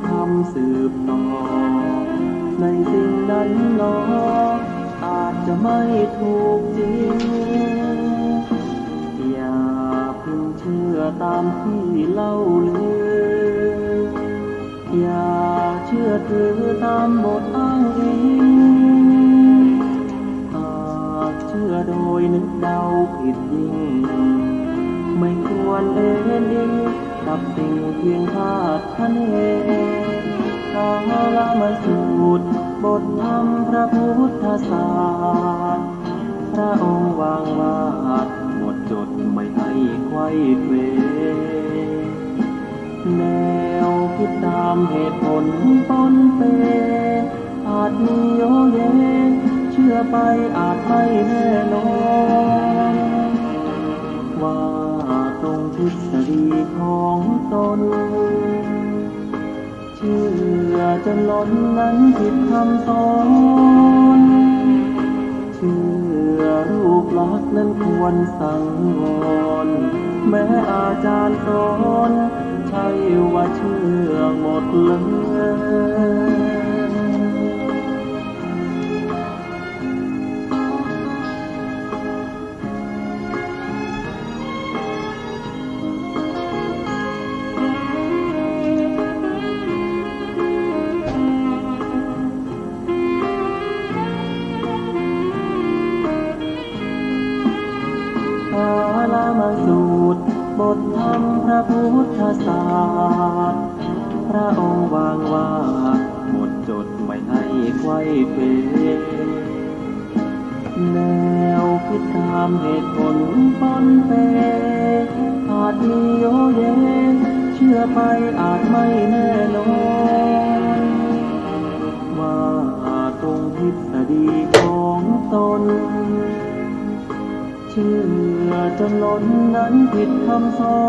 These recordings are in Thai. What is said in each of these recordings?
ทำสืบต่อในสิ่งนั้นหนออาจจะไม่ถูกจริงอย่าเพิ่งเชื่อตามที่เล่าลืออย่าเชื่อถือตามบทอ้างอิงหากเชื่อโดยนึกเดาผิดยิ่งไม่ควรเอ็นอิงกับสิ่งเพียงคาดคะเนกาลมาสูตรบทธรรมพระพุทธศาสตร์พระองค์วางวาดหมดจดไม่ให้ไขว้เขวแนวคิดตามเหตุผลปนเปอาจมีโยเยเชื่อไปอาจไม่แน่นอนว่าตรงทฤษฎีของตนเชื่อจนล้นนั้นผิดคำสอนเชื่อรูปลักษณ์นั้นควรสังวรแม้อาจารย์สอนใช่ว่าเชื่อหมดเลยมาสูตรบทธรรมพระพุทธศาสตร์พระองค์วางวาดหมดจดไม่ให้ไขว้เขวแนวคิดตามเหตุผลปนเปอาจมีโยเยเชื่อไปอาจไม่แน่นอนว่าตรงทฤษฎีของตนเชื่อจนล้นนั้นผิดคำสอ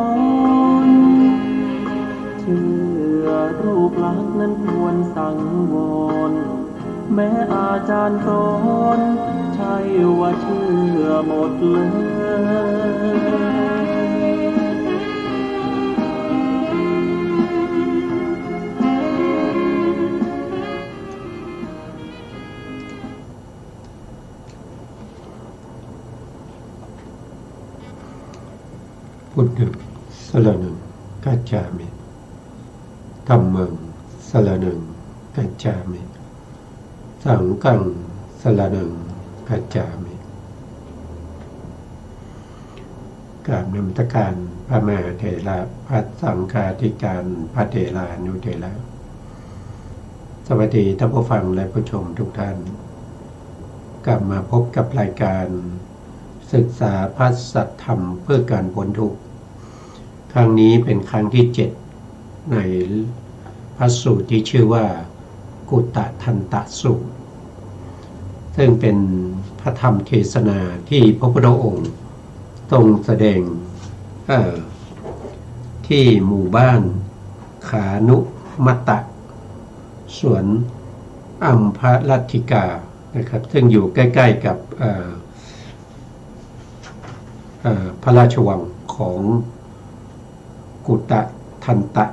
นเชื่อรูปลักษณ์นั้นควรสังวรแม้อาจารย์สอนใช่ว่าเชื่อหมดเลยพุทธังสรณังคัจฉามิธัมมังสรณังคัจฉามิสังฆังสรณังคัจฉามิกราบนมัสการพระมหาเถระพระสังฆาธิการพระเถรานุเถระสวัสดีท่านผู้ฟังและผู้ชมทุกท่านกลับมาพบกับรายการศึกษาพระสัทธรรมเพื่อการพ้นทุกข์ครั้งนี้เป็นครั้งที่7ในพระสูตรที่ชื่อว่ากุตตทันตสูตรซึ่งเป็นพระธรรมเทศนาที่พระพุทธองค์ทรงแสดงที่หมู่บ้านขานุมัตตะสวนอัมพรัตถิกานะครับซึ่งอยู่ใกล้ๆกับพระราชวังของกุตตทันตะ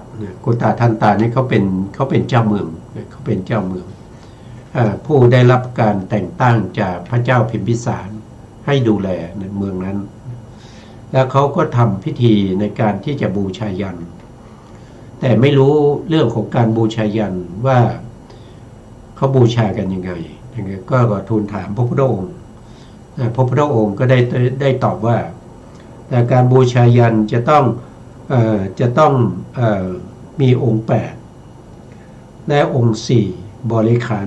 กุตตทันตะนี่เขาเป็นเจ้าเมืองเขาเป็นเจ้าเมืองผู้ได้รับการแต่งตั้งจากพระเจ้าพิมพิสารให้ดูแลในเมืองนั้นแล้วเขาก็ทำพิธีในการที่จะบูชายัญแต่ไม่รู้เรื่องของการบูชายัญว่าเขาบูชากันยังไงก็ทูลถามพระพุทธองค์พระพุทธองค์ก็ได้ตอบว่าการบูชายัญจะต้องมีองค์8และองค์4บริขาร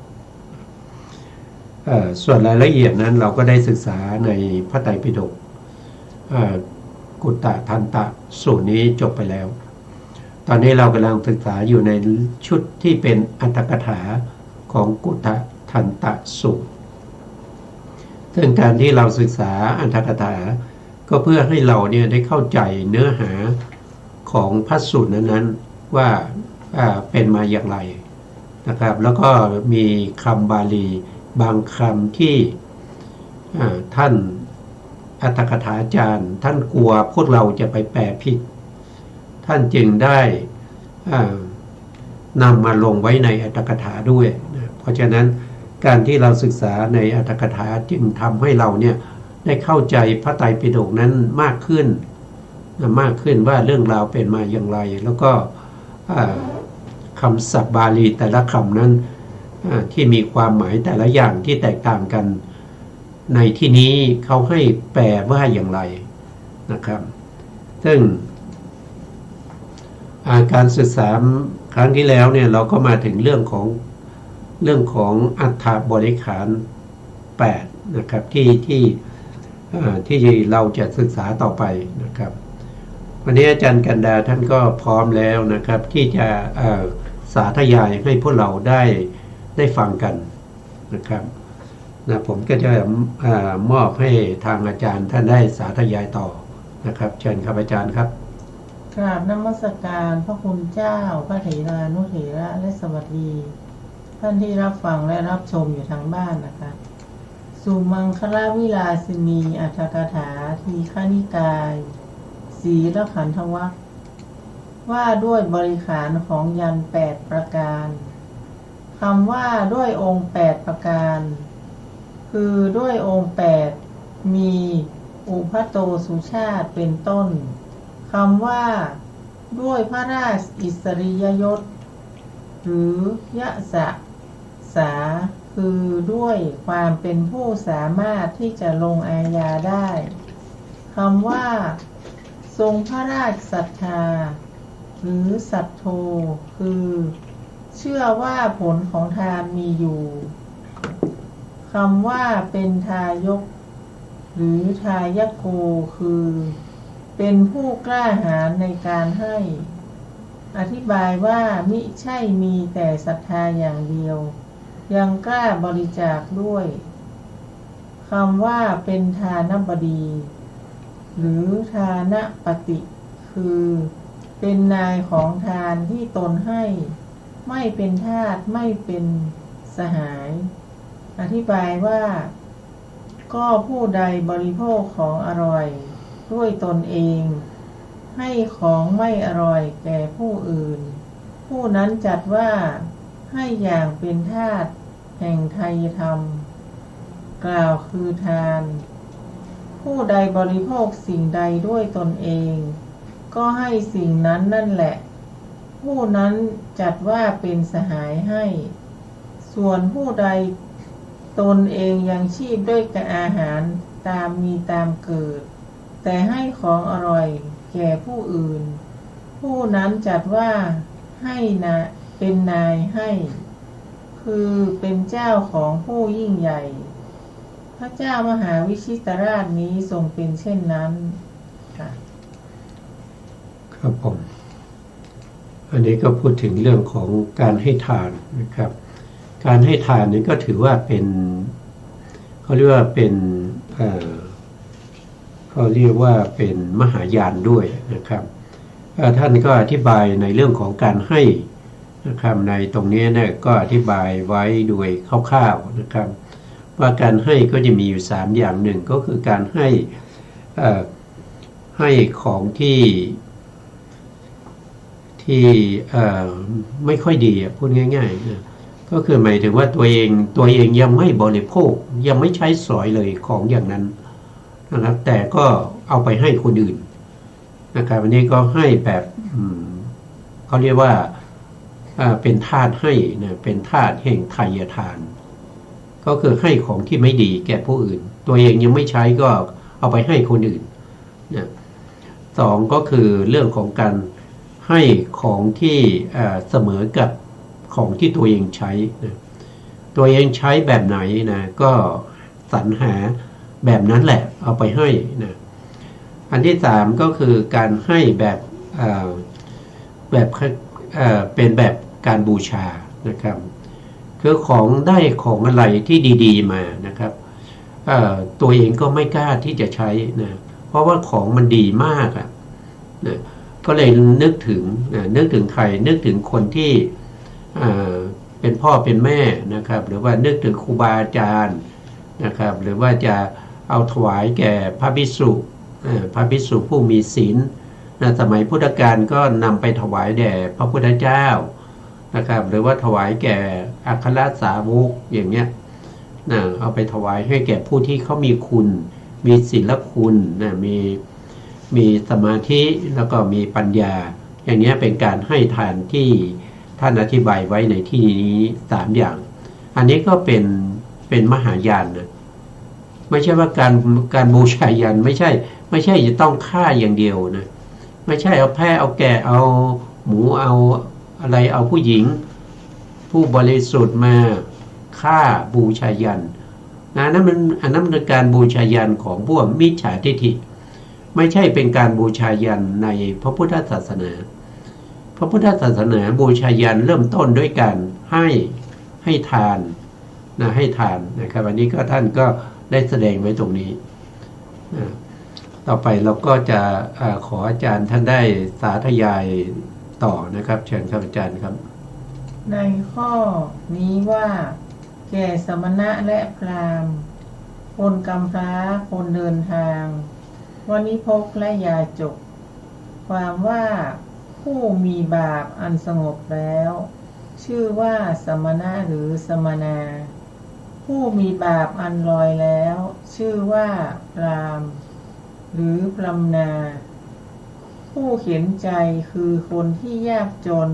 16ส่วนรายละเอียดนั้นเราก็ได้ศึกษาในพระไตรปิฎกกุตตทันตะสูตรนี้จบไปแล้วตอนนี้เรากำลังศึกษาอยู่ในชุดที่เป็นอรรถกถาของกุตตทันตะสูตรซึ่งการที่เราศึกษาอรรถกถาก็เพื่อให้เราเนี่ยได้เข้าใจเนื้อหาของพระสูตรนั้นๆว่าเป็นมาอย่างไรนะครับแล้วก็มีคำบาลีบางคำที่ท่าน อรรถกถาจารย์ท่านกลัวพวกเราจะไปแปลผิดท่านจึงได้ นำมาลงไว้ในอัตถกถาด้วยนะเพราะฉะนั้นการที่เราศึกษาในอัตถกถาจึงทำให้เราเนี่ยได้เข้าใจพระไตรปิฎกนั้นมากขึ้นว่าเรื่องราวเป็นมาอย่างไรแล้วก็คำศัพท์บาลีแต่ละคำนั้นที่มีความหมายแต่ละอย่างที่แตกต่างกันในที่นี้เขาให้แปลว่าอย่างไรนะครับซึ่งการศึกษาครั้งที่แล้วเนี่ยเราก็มาถึงเรื่องของอัฏฐบริขาร8นะครับที่เราจะศึกษาต่อไปนะครับวันนี้อาจารย์กันดาท่านก็พร้อมแล้วนะครับที่จะสาธยายให้พวกเราได้ฟังกันนะครับนะผมก็จะมอบให้ทางอาจารย์ท่านได้สาธยายต่อนะครับเชิญครับอาจารย์ครับกราบนมัสการพระคุณเจ้าพระเถรานุเถระและสวัสดีท่านที่รับฟังและรับชมอยู่ทางบ้านนะคะสุมังคลวิลาสินีอัตถกถาทีฆนิกายสีลขันธวรรคว่าด้วยบริขารของยัน8ประการคำว่าด้วยองค์8ประการคือด้วยองค์8มีอุพัโตสุชาติเป็นต้นคำว่าด้วยพระราชอิสริยยศหรือยะสะสาคือด้วยความเป็นผู้สามารถที่จะลงอาญาได้คำว่าทรงพระราชศรัทธาหรือสัทโธคือเชื่อว่าผลของทานมีอยู่คำว่าเป็นทายกหรือทายโกคือเป็นผู้กล้าหาญในการให้อธิบายว่ามิใช่มีแต่ศรัทธาอย่างเดียวยังกล้าบริจาคด้วยคำว่าเป็นทานบดีหรือทานปฏิคือเป็นนายของทานที่ตนให้ไม่เป็นทาสไม่เป็นสหายอธิบายว่าก็ผู้ใดบริโภคของอร่อยด้วยตนเองให้ของไม่อร่อยแก่ผู้อื่นผู้นั้นจัดว่าให้อย่างเป็นทาสแห่งไทยธรรมกล่าวคือทานผู้ใดบริโภคสิ่งใดด้วยตนเองก็ให้สิ่งนั้นนั่นแหละผู้นั้นจัดว่าเป็นสหายให้ส่วนผู้ใดตนเองยังชีพด้วยกับอาหารตามมีตามเกิดแต่ให้ของอร่อยแก่ผู้อื่นผู้นั้นจัดว่าให้นะเป็นนายให้คือเป็นเจ้าของผู้ยิ่งใหญ่พระเจ้ามหาวิชิตราชนี้ทรงเป็นเช่นนั้นค่ะครับผมอันนี้ก็พูดถึงเรื่องของการให้ทานนะครับการให้ทานนี้ก็ถือว่าเป็นเขาเรียกว่าเป็นมหายานด้วยนะครับท่านก็อธิบายในเรื่องของการให้นะครับในตรงนี้เนี่ยก็อธิบายไว้โดยคร่าวๆนะครับว่าการให้ก็จะมีอยู่3อย่างหนึ่งก็คือการให้ของที่ไม่ค่อยดีพูดง่ายๆนะก็คือหมายถึงว่าตัวเองยังไม่บริโภคยังไม่ใช้สอยเลยของอย่างนั้นนะครับแต่ก็เอาไปให้คนอื่นนะครับวันนี้ก็ให้แบบเขาเรียกว่าเป็นทาสให้นะเป็นทาสแห่งไทยทานก็คือให้ของที่ไม่ดีแก่ผู้อื่นตัวเองยังไม่ใช้ก็เอาไปให้คนอื่นนะสองก็คือเรื่องของการให้ของที่เสมอกับของที่ตัวเองใช้นะตัวเองใช้แบบไหนนะก็สรรหาแบบนั้นแหละเอาไปให้นะอันที่สามก็คือการให้แบบเป็นแบบการบูชานะครับคือของได้ของอะไรที่ดีๆมานะครับตัวเองก็ไม่กล้าที่จะใช้นะเพราะว่าของมันดีมากนะก็เลยนึกถึงใครนึกถึงคนที่เป็นพ่อเป็นแม่นะครับหรือว่านึกถึงครูบาอาจารย์นะครับหรือว่าจะเอาถวายแก่พระภิกษุผู้มีศีลสมัยพุทธกาลก็นำไปถวายแด่พระพุทธเจ้า นะครับหรือว่าถวายแก่อัครสาวกอย่างเงี้ยนะเอาไปถวายให้แก่ผู้ที่เขามีคุณมีศีลคุณนะมีสมาธิแล้วก็มีปัญญาอย่างนี้เป็นการให้ทานที่ท่านอธิบายไว้ในที่นี้3อย่างอันนี้ก็เป็นมหายานนะไม่ใช่ว่าการบูชายันไม่ใช่จะต้องฆ่าอย่างเดียวนะไม่ใช่เอาแพะเอาแกะเอาหมูเอาอะไรเอาผู้หญิงผู้บริสุทธิ์มาฆ่าบูชายันอันนั้นเป็นการบูชายันของพวกมิจฉาทิฏฐิไม่ใช่เป็นการบูชายันในพระพุทธศาสนาพระพุทธศาสนาบูชายันเริ่มต้นด้วยการให้ทานนะให้ทานนะครับอันนี้ก็ท่านก็ได้แสดงไว้ตรงนี้ต่อไปเราก็จะขออาจารย์ท่านได้สาธยายต่อนะครับเชิญครับอาจารย์ครับในข้อนี้ว่าแก่สมณะและพราหมณ์คนกำพร้าคนเดินทางวณิพกและยาจกความว่าผู้มีบาปอันสงบแล้วชื่อว่าสมณะหรือสมณาผู้มีบาปอันลอยแล้วชื่อว่าพราหมณ์หรือพรหมนาผู้เข็นใจคือคนที่ยากจน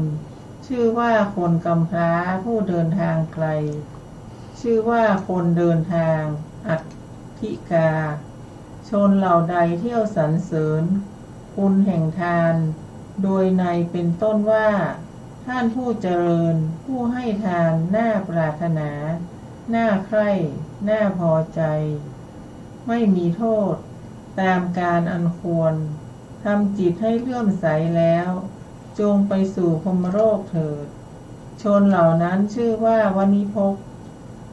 ชื่อว่าคนกำพร้าผู้เดินทางไกลชื่อว่าคนเดินทางอัตถิกาชนเหล่าใดเที่ยวสรรเสริญคุณแห่งทานโดยในเป็นต้นว่าท่านผู้เจริญผู้ให้ทานน่าปรารถนาน่าใคร่น่าพอใจไม่มีโทษตามการอันควรทำจิตให้เลื่อมใสแล้วจงไปสู่พรหมโลกเถิดชนเหล่านั้นชื่อว่าวณิพก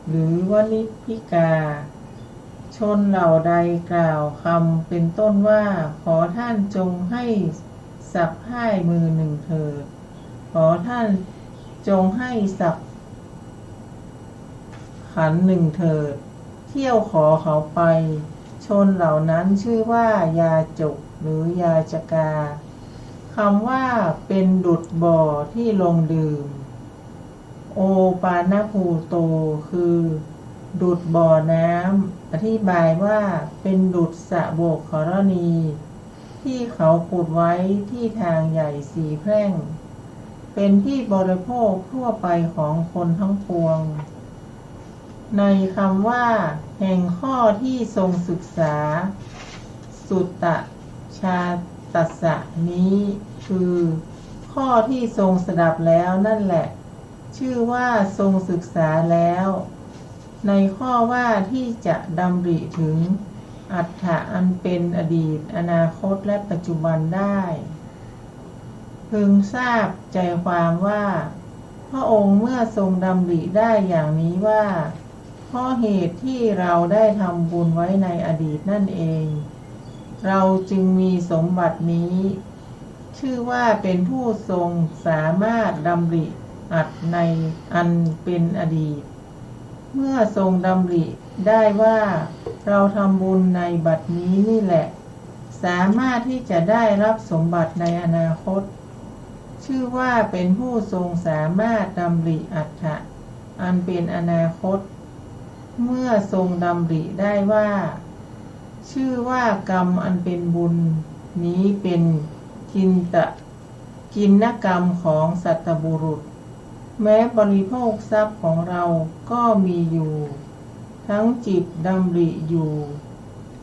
หรือวณิพิกาชนเหล่าใดกล่าวคำเป็นต้นว่าขอท่านจงให้สักพ่ายมือหนึ่งเถิดขอท่านจงให้สักขันหนึ่งเถิดเที่ยวขอเขาไปชนเหล่านั้นชื่อว่ายาจกหรือยาจกาคำว่าเป็นดุจบ่อที่ลงดื่มโอปาณภูโตคือดุจบ่อน้ำอธิบายว่าเป็นดุจสระโบกขรณีที่เขาขุดไว้ที่ทางใหญ่4 แพร่งเป็นที่บริโภคทั่วไปของคนทั้งปวงในคำว่าแห่งข้อที่ทรงศึกษาสุตตชาตัสสะนี้คือข้อที่ทรงสดับแล้วนั่นแหละชื่อว่าทรงศึกษาแล้วในข้อว่าที่จะดำริถึงอัฏฐะอันเป็นอดีตอนาคตและปัจจุบันได้พึงทราบใจความว่าพระองค์เมื่อทรงดำริได้อย่างนี้ว่าเพราะเหตุที่เราได้ทำบุญไว้ในอดีตนั่นเองเราจึงมีสมบัตินี้ชื่อว่าเป็นผู้ทรงสามารถดำริอัตในอันเป็นอดีตเมื่อทรงดำริได้ว่าเราทำบุญในบัดนี้นี่แหละสามารถที่จะได้รับสมบัติในอนาคตชื่อว่าเป็นผู้ทรงสามารถดำริอัตถะอันเป็นอนาคตเมื่อทรงดำริได้ว่าชื่อว่ากรรมอันเป็นบุญนี้เป็นกินกรรมของสัตบุรุษแม้บริโภคทรัพย์ของเราก็มีอยู่ทั้งจิตดำริอยู่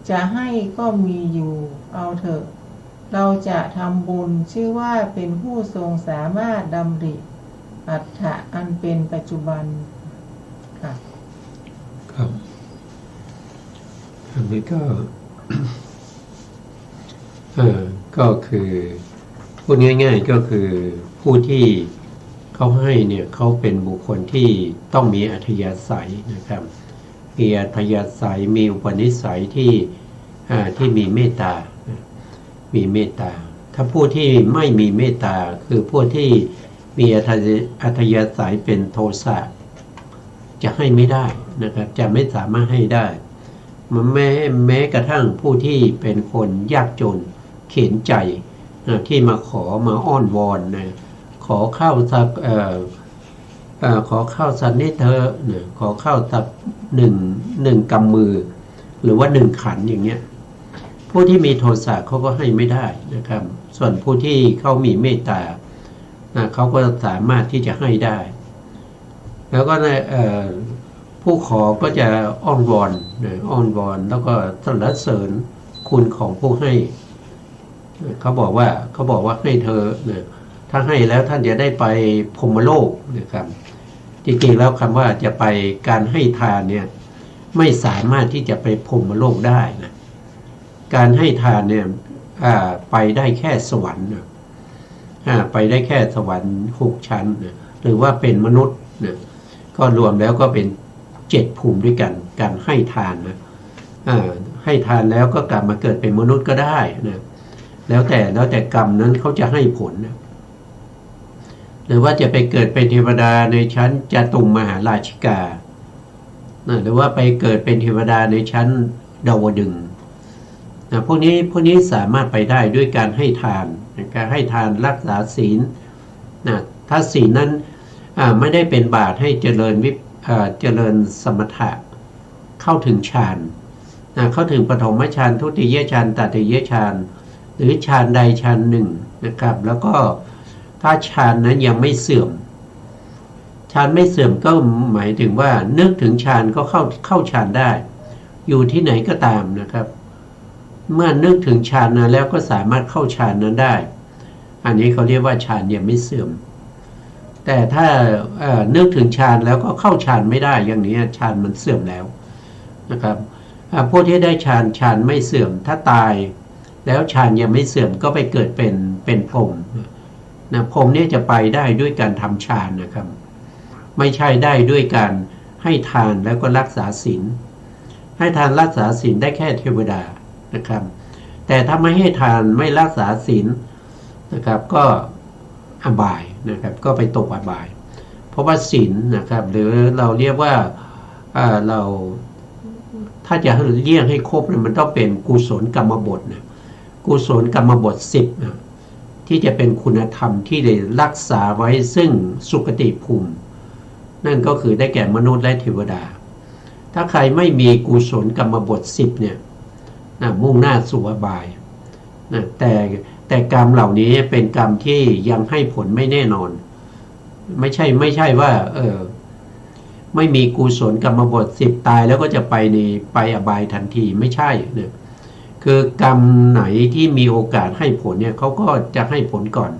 จะให้ก็มีอยู่เอาเถอะเราจะทำบุญชื่อว่าเป็นผู้ทรงสามารถดำริอัตถะอันเป็นปัจจุบันค่ะครับอันนี้ก็ ก็คือพูดง่ายๆก็คือผู้ที่เขาให้เนี่ยเขาเป็นบุคคลที่ต้องมีอัธยาศัยนะครับมีอัธยาศัยมีอุปนิสัยที่มีเมตตามีเมตตาถ้าผู้ที่ไม่มีเมตตาคือผู้ที่มีอัธยาศัยเป็นโทสะจะให้ไม่ได้นะครับจะไม่สามารถให้ได้แม้กระทั่งผู้ที่เป็นคนยากจนเข็นใจที่มาขอมาอ้อนวอนนะขอข้าวสัก ขอข้าวสันนิเธอเนี่ยขอข้าวสักหนึ่งกำมือหรือว่า1 ขันอย่างเงี้ยผู้ที่มีโทสะเขาก็ให้ไม่ได้นะครับส่วนผู้ที่เขามีเมตตาเขาก็สามารถที่จะให้ได้ แล้วก็ผู้ขอก็จะอ้อนวอนแล้วก็สรรเสริญคุณของผู้ให้เขาบอกว่าให้เธอถ้าให้แล้วท่านจะได้ไปพรหมโลกนะครับจริงๆแล้วคำว่าจะไปการให้ทานเนี่ยไม่สามารถที่จะไปพรหมโลกได้นะการให้ทานเนี่ยไปได้แค่สวรรค์ไปได้แค่สวรรค์6 ชั้นหรือว่าเป็นมนุษย์ก็รวมแล้วก็เป็น7 ภูมิด้วยกันการให้ทานนะให้ทานแล้วก็กลับมาเกิดเป็นมนุษย์ก็ได้นะแล้วแต่กรรมนั้นเขาจะให้ผลนะหรือว่าจะไปเกิดเป็นเทวดาในชั้นจตุมหาราชิกาหรือว่าไปเกิดเป็นเทวดาในชั้นดาวดึงส์พวกนี้สามารถไปได้ด้วยการให้ทานการให้ทานรักษาศีลถ้าศีลนั้นไม่ได้เป็นบาตให้เจริญสมถะเข้าถึงฌานเข้าถึงปฐมฌานทุติยฌานตติยฌานหรือฌานใดฌานหนึ่งนะครับแล้วก็ถ้าฌานนั้นยังไม่เสื่อมฌานไม่เสื่อมก็หมายถึงว่านึกถึงฌานก็เข้าฌานได้อยู่ที่ไหนก็ตามนะครับเมื่อนึกถึงฌานนั้นแล้วก็สามารถเข้าฌานนั้นได้อันนี้เขาเรียกว่าฌานยังไม่เสื่อมแต่ถ้านึกถึงฌานแล้วก็เข้าฌานไม่ได้อย่างนี้ฌานมันเสื่อมแล้วนะครับผู้ที่ได้ฌานไม่เสื่อมถ้าตายแล้วฌานยังไม่เสื่อมก็ไปเกิดเป็นพรหมพรหมนี่จะไปได้ด้วยการทำฌานนะครับไม่ใช่ได้ด้วยการให้ทานแล้วก็รักษาศีลให้ทานรักษาศีลได้แค่เทวดานะครับแต่ถ้าไม่ให้ทานไม่รักษาศีลนะครับก็อบายนะครับก็ไปตกอบาย เพราะว่าศีลนะครับหรือเราเรียกว่าเราถ้าจะเรียกให้ครบเนี่ยมันต้องเป็นกุศลกรรมบทนะกุศลกรรมบท10นะที่จะเป็นคุณธรรมที่ได้รักษาไว้ซึ่งสุคติภูมินั่นก็คือได้แก่มนุษย์และเทวดาถ้าใครไม่มีกุศลกรรมบท10เนี่ยมุ่งหน้าสู่อบายนะแต่กรรมเหล่านี้เป็นกรรมที่ยังให้ผลไม่แน่นอนไม่ใช่ว่าไม่มีกุศลกรรมบท10ตายแล้วก็จะไปอบายทันทีไม่ใช่เนี่ยคือกรรมไหนที่มีโอกาสให้ผลเนี่ยเขาก็จะให้ผลก่อน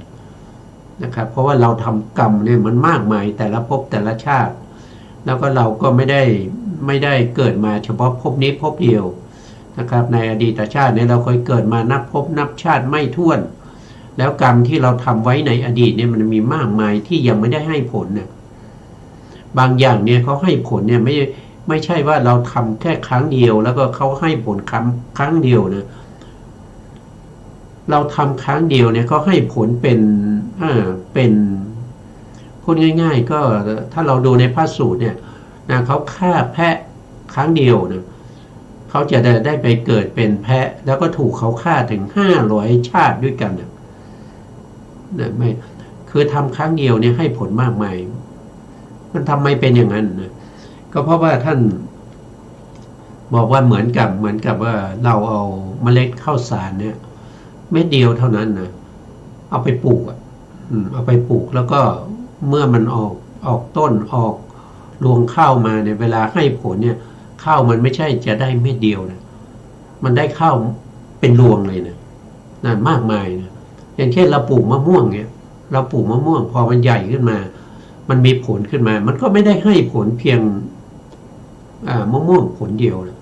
นะครับเพราะว่าเราทำกรรมเนี่ยมันมากมายแต่ละภพแต่ละชาติแล้วก็เราก็ไม่ได้เกิดมาเฉพาะภพนี้ภพเดียวนะครับในอดีตชาติเนี่ยเราเคยเกิดมานับภพนับชาติไม่ถ้วนแล้วกรรมที่เราทำไว้ในอดีตเนี่ยมันมีมากมายที่ยังไม่ได้ให้ผลเนี่ยบางอย่างเนี่ยเขาให้ผลเนี่ยไม่ใช่ว่าเราทำแค่ครั้งเดียวแล้วก็เขาให้ผลครั้งเดียวนะเราทำครั้งเดียวเนี่ยเขาให้ผลเป็นพูดง่ายๆก็ถ้าเราดูในพระสูตรเนี่ยนะเขาฆ่าแพะครั้งเดียวนะเขาจะได้ไปเกิดเป็นแพะแล้วก็ถูกเขาฆ่าถึง500ชาติด้วยกันนะไม่คือทำครั้งเดียวเนี่ยให้ผลมากมายมันทำไมเป็นอย่างนั้นนะก็เพราะว่าท่านบอกว่าเหมือนกับว่าเราเอาเมล็ดข้าวสารเนี่ยเม็ดเดียวเท่านั้นนะเอาไปปลูกเอาไปปลูกแล้วก็เมื่อมันออกต้นออกรวงข้าวมาเนี่ยเวลาให้ผลเนี่ยข้าวมันไม่ใช่จะได้เม็ดเดียวนะมันได้ข้าวเป็นรวงเลยนะมากมายนะอย่างเช่นเราปลูกมะม่วงเนี่ยเราปลูกมะม่วงพอมันใหญ่ขึ้นมามันมีผลขึ้นมามันก็ไม่ได้ให้ผลเพียงมะม่วงผลเดียวนะ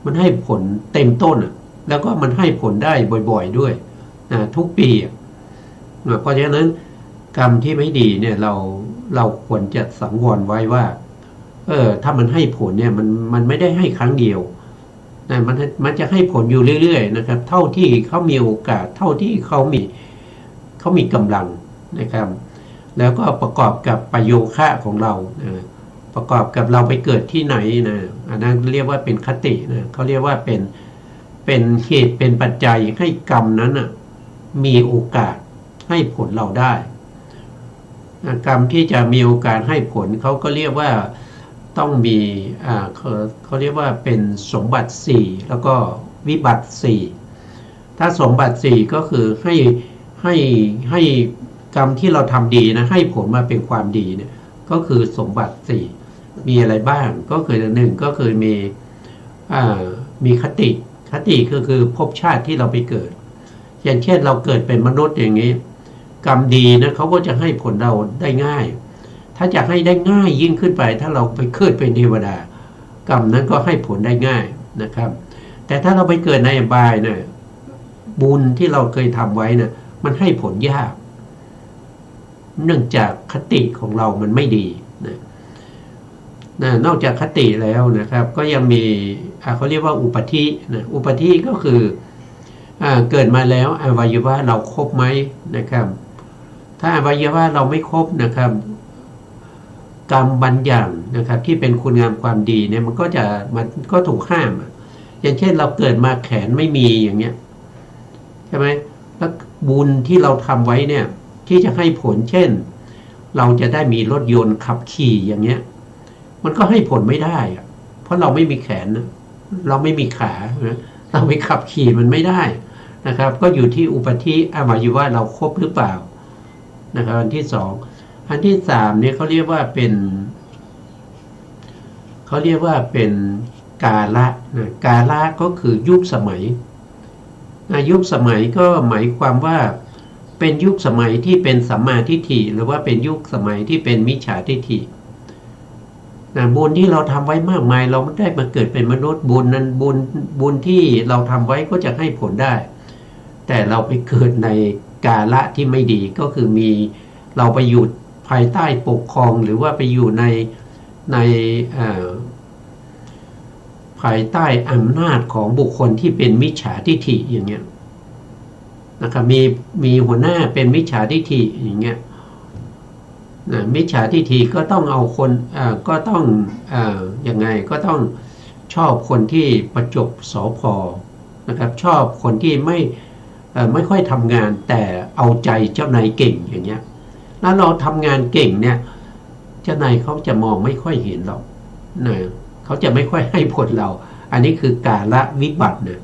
มันให้ผลเต็มต้นแล้วก็มันให้ผลได้บ่อยๆด้วยทุกปีเพราะฉะนั้นกรรมที่ไม่ดีเนี่ยเราควรจะสังวรไว้ว่าถ้ามันให้ผลเนี่ยมันไม่ได้ให้ครั้งเดียวนะมันจะให้ผลอยู่เรื่อยๆนะครับเท่าที่เขามีโอกาสเท่าที่เขามีกำลังนะครับแล้วก็ประกอบกับประโยคะของเราประกอบกับเราไปเกิดที่ไหนนะอันนั้นเรียกว่าเป็นคตินะเขาเรียกว่าเป็นเหตุเป็นปัจจัยให้กรรมนั้นมีโอกาสให้ผลเราได้ กรรมที่จะมีโอกาสให้ผลเขาก็เรียกว่าต้องมีเขาเรียกว่าเป็นสมบัติ4แล้วก็วิบัติ4ถ้าสมบัติ4ก็คือให้กรรมที่เราทำดีนะให้ผลมาเป็นความดีเนี่ยก็คือสมบัติ4มีอะไรบ้างก็คือหนึ่งก็คือมีคติคือภพชาติที่เราไปเกิดอย่างเช่นเราเกิดเป็นมนุษย์อย่างนี้กรรมดีนะเขาก็จะให้ผลเราได้ง่ายถ้าจะให้ได้ง่ายยิ่งขึ้นไปถ้าเราไปเกิดเป็นเทวดากรรมนั้นก็ให้ผลได้ง่ายนะครับแต่ถ้าเราไปเกิดในอบายเนี่ยบุญที่เราเคยทำไว้เนี่ยมันให้ผลยากเนื่องจากคติของเรามันไม่ดีนะนอกจากคติแล้วนะครับก็ยังมีเขาเรียกว่าอุปธินะอุปธิก็คือเกิดมาแล้วอวัยวะเราครบไหมนะครับถ้าอวัยวะเราไม่ครบนะครับกรรมบางอย่างนะครับที่เป็นคุณงามความดีเนี่ยมันก็ถูกห้ามอย่างเช่นเราเกิดมาแขนไม่มีอย่างเงี้ยใช่ไหมแล้วบุญที่เราทำไว้เนี่ยที่จะให้ผลเช่นเราจะได้มีรถยนต์ขับขี่อย่างเงี้ยมันก็ให้ผลไม่ได้เพราะเราไม่มีแขนนะเราไม่มีขาเราไปขับขี่มันไม่ได้นะครับก็อยู่ที่อุปธิอวัยวะเราครบหรือเปล่านะครับอันที่2อันที่3เนี่ยเขาเรียกว่าเป็นกาละนะกาละก็คือยุคสมัยยุคสมัยก็หมายความว่าเป็นยุคสมัยที่เป็นสัมมาทิฏฐิหรือว่าเป็นยุคสมัยที่เป็นมิจฉาทิฏฐิบุญที่เราทำไว้มากมายเราไม่ได้มาเกิดเป็นมนุษย์บุญนั้นบุญที่เราทำไว้ก็จะให้ผลได้แต่เราไปเกิดในกาละที่ไม่ดีก็คือเราไปอยู่ภายใต้ปกครองหรือว่าไปอยู่ในภายใต้อำนาจของบุคคลที่เป็นมิจฉาทิฏฐิอย่างเงี้ยนะครับมีหัวหน้าเป็นมิจฉาทิฏฐิอย่างเงี้ยมิจฉาทิฏฐิก็ต้องเอาคนก็ต้องยังไงก็ต้องชอบคนที่ประจบสภนะครับชอบคนที่ไม่ค่อยทำงานแต่เอาใจเจ้านายเก่งอย่างเงี้ยแล้วเราทำงานเก่งเนี่ยเจ้านายเขาจะมองไม่ค่อยเห็นหรอกนะเขาจะไม่ค่อยให้ผลเราอันนี้คือกาละวิบัตินะ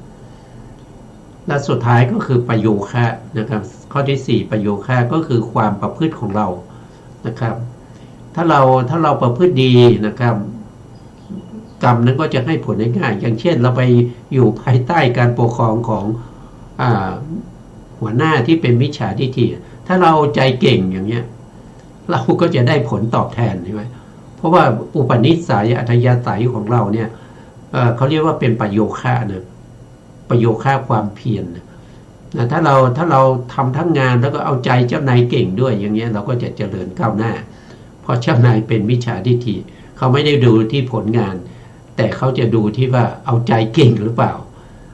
และสุดท้ายก็คือประโยคะนะครับข้อที่4ประโยคะก็คือความประพฤติของเรานะครับถ้าเราประพฤติดีนะครับกรรมนั้นก็จะให้ผลได้ง่ายอย่างเช่นเราไปอยู่ภายใต้การปกครองของหัวหน้าที่เป็นมิจฉาทิฏฐิถ้าเราใจเก่งอย่างเงี้ยเราก็จะได้ผลตอบแทนใช่ไหมเพราะว่าอุปนิสัยอัธยาศัยของเราเนี่ยเขาเรียกว่าเป็นประโยคะนะประโยคะความเพียรนะถ้าเราทำทั้งงานแล้วก็เอาใจเจ้านายเก่งด้วยอย่างเงี้ยเราก็จะเจริญก้าวหน้าเพราะเจ้านายเป็นมิจฉาทิฏฐิเขาไม่ได้ดูที่ผลงานแต่เขาจะดูที่ว่าเอาใจเก่งหรือเปล่า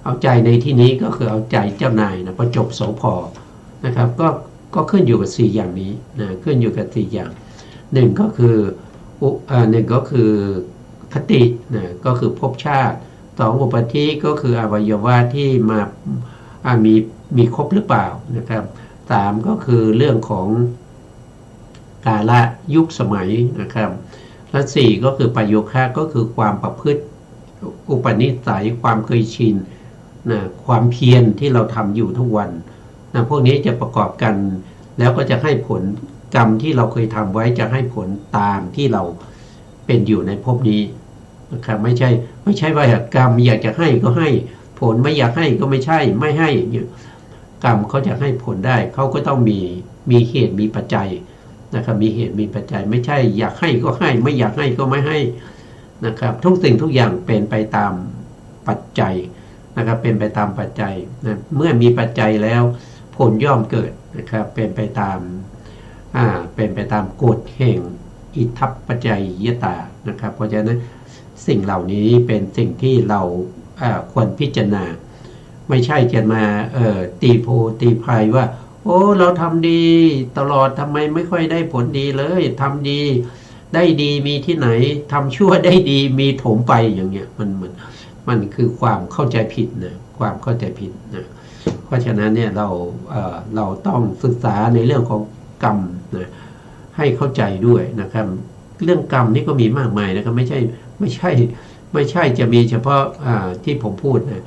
เอาใจในที่นี้ก็คือเอาใจเจ้านายนะประจบโสภนะครับก็ขึ้นอยู่กับ4อย่างนี้นะขึ้นอยู่กับ4อย่าง1ก็คือคตินะก็คือภพชาติ2อุปธิก็คืออวัยวะที่มามีครบหรือเปล่านะครับ3ก็คือเรื่องของกาละยุคสมัยนะครับและ4ก็คือประโยคะก็คือความประพฤติอุปนิสัยความเคยชินนะความเพียรที่เราทำอยู่ทุกวันนะพวกนี้จะประกอบกันแล้วก็จะให้ผลกรรมที่เราเคยทำไว้จะให้ผลตามที่เราเป็นอยู่ในภพนี้นะครับไม่ใช่ว่ากรรมอยากจะให้ก็ให้ผลไม่อยากให้ก็ไม่ให้กรรมเขาจะให้ผลได้เขาก็ต้องมีเหตุมีปัจจัยนะครับมีเหตุมีปัจจัยไม่ใช่อยากให้ก็ให้ไม่อยากให้ก็ไม่ให้นะครับทุกสิ่งทุกอย่างเป็นไปตามปัจจัยนะครับเป็นไปตามปัจจัยนะเมื่อมีปัจจัยแล้วผลย่อมเกิดนะครับเป็นไปตามกฎแห่งอิทัปปัจจัยยตานะครับเพราะฉะนั้นสิ่งเหล่านี้เป็นสิ่งที่เราควรพิจารณาไม่ใช่จะมาตีโพตีพายว่าโอ้เราทำดีตลอดทำไมไม่ค่อยได้ผลดีเลยทำดีได้ดีมีที่ไหนทำชั่วได้ดีมีถมไปอย่างเงี้ยมันคือความเข้าใจผิดนะความเข้าใจผิดนะเพราะฉะนั้นเนี่ยเราต้องศึกษาในเรื่องของกรรมนะ ให้เข้าใจด้วยนะครับเรื่องกรรมนี่ก็มีมากมายนะครับไม่ใช่จะมีเฉพาะที่ผมพูดนะ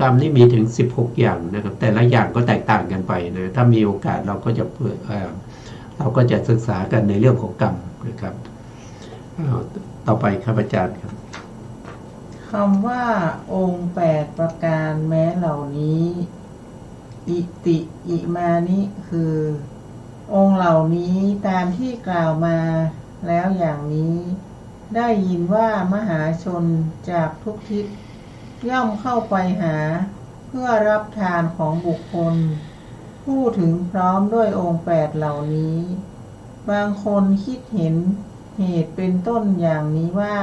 กรรมนี่มีถึง16อย่างนะครับแต่ละอย่างก็แตกต่างกันไปนะถ้ามีโอกาสเราก็จะศึกษากันในเรื่องของกรรมนะครับต่อไปครับอาจารย์ครับคำว่าองค์8ประการแม้เหล่านี้อิติอิมานิคือองค์เหล่านี้ตามที่กล่าวมาแล้วอย่างนี้ได้ยินว่ามหาชนจากทุกทิศย่อมเข้าไปหาเพื่อรับทานของบุคคลผู้ถึงพร้อมด้วยองค์8เหล่านี้บางคนคิดเห็นเหตุเป็นต้นอย่างนี้ว่า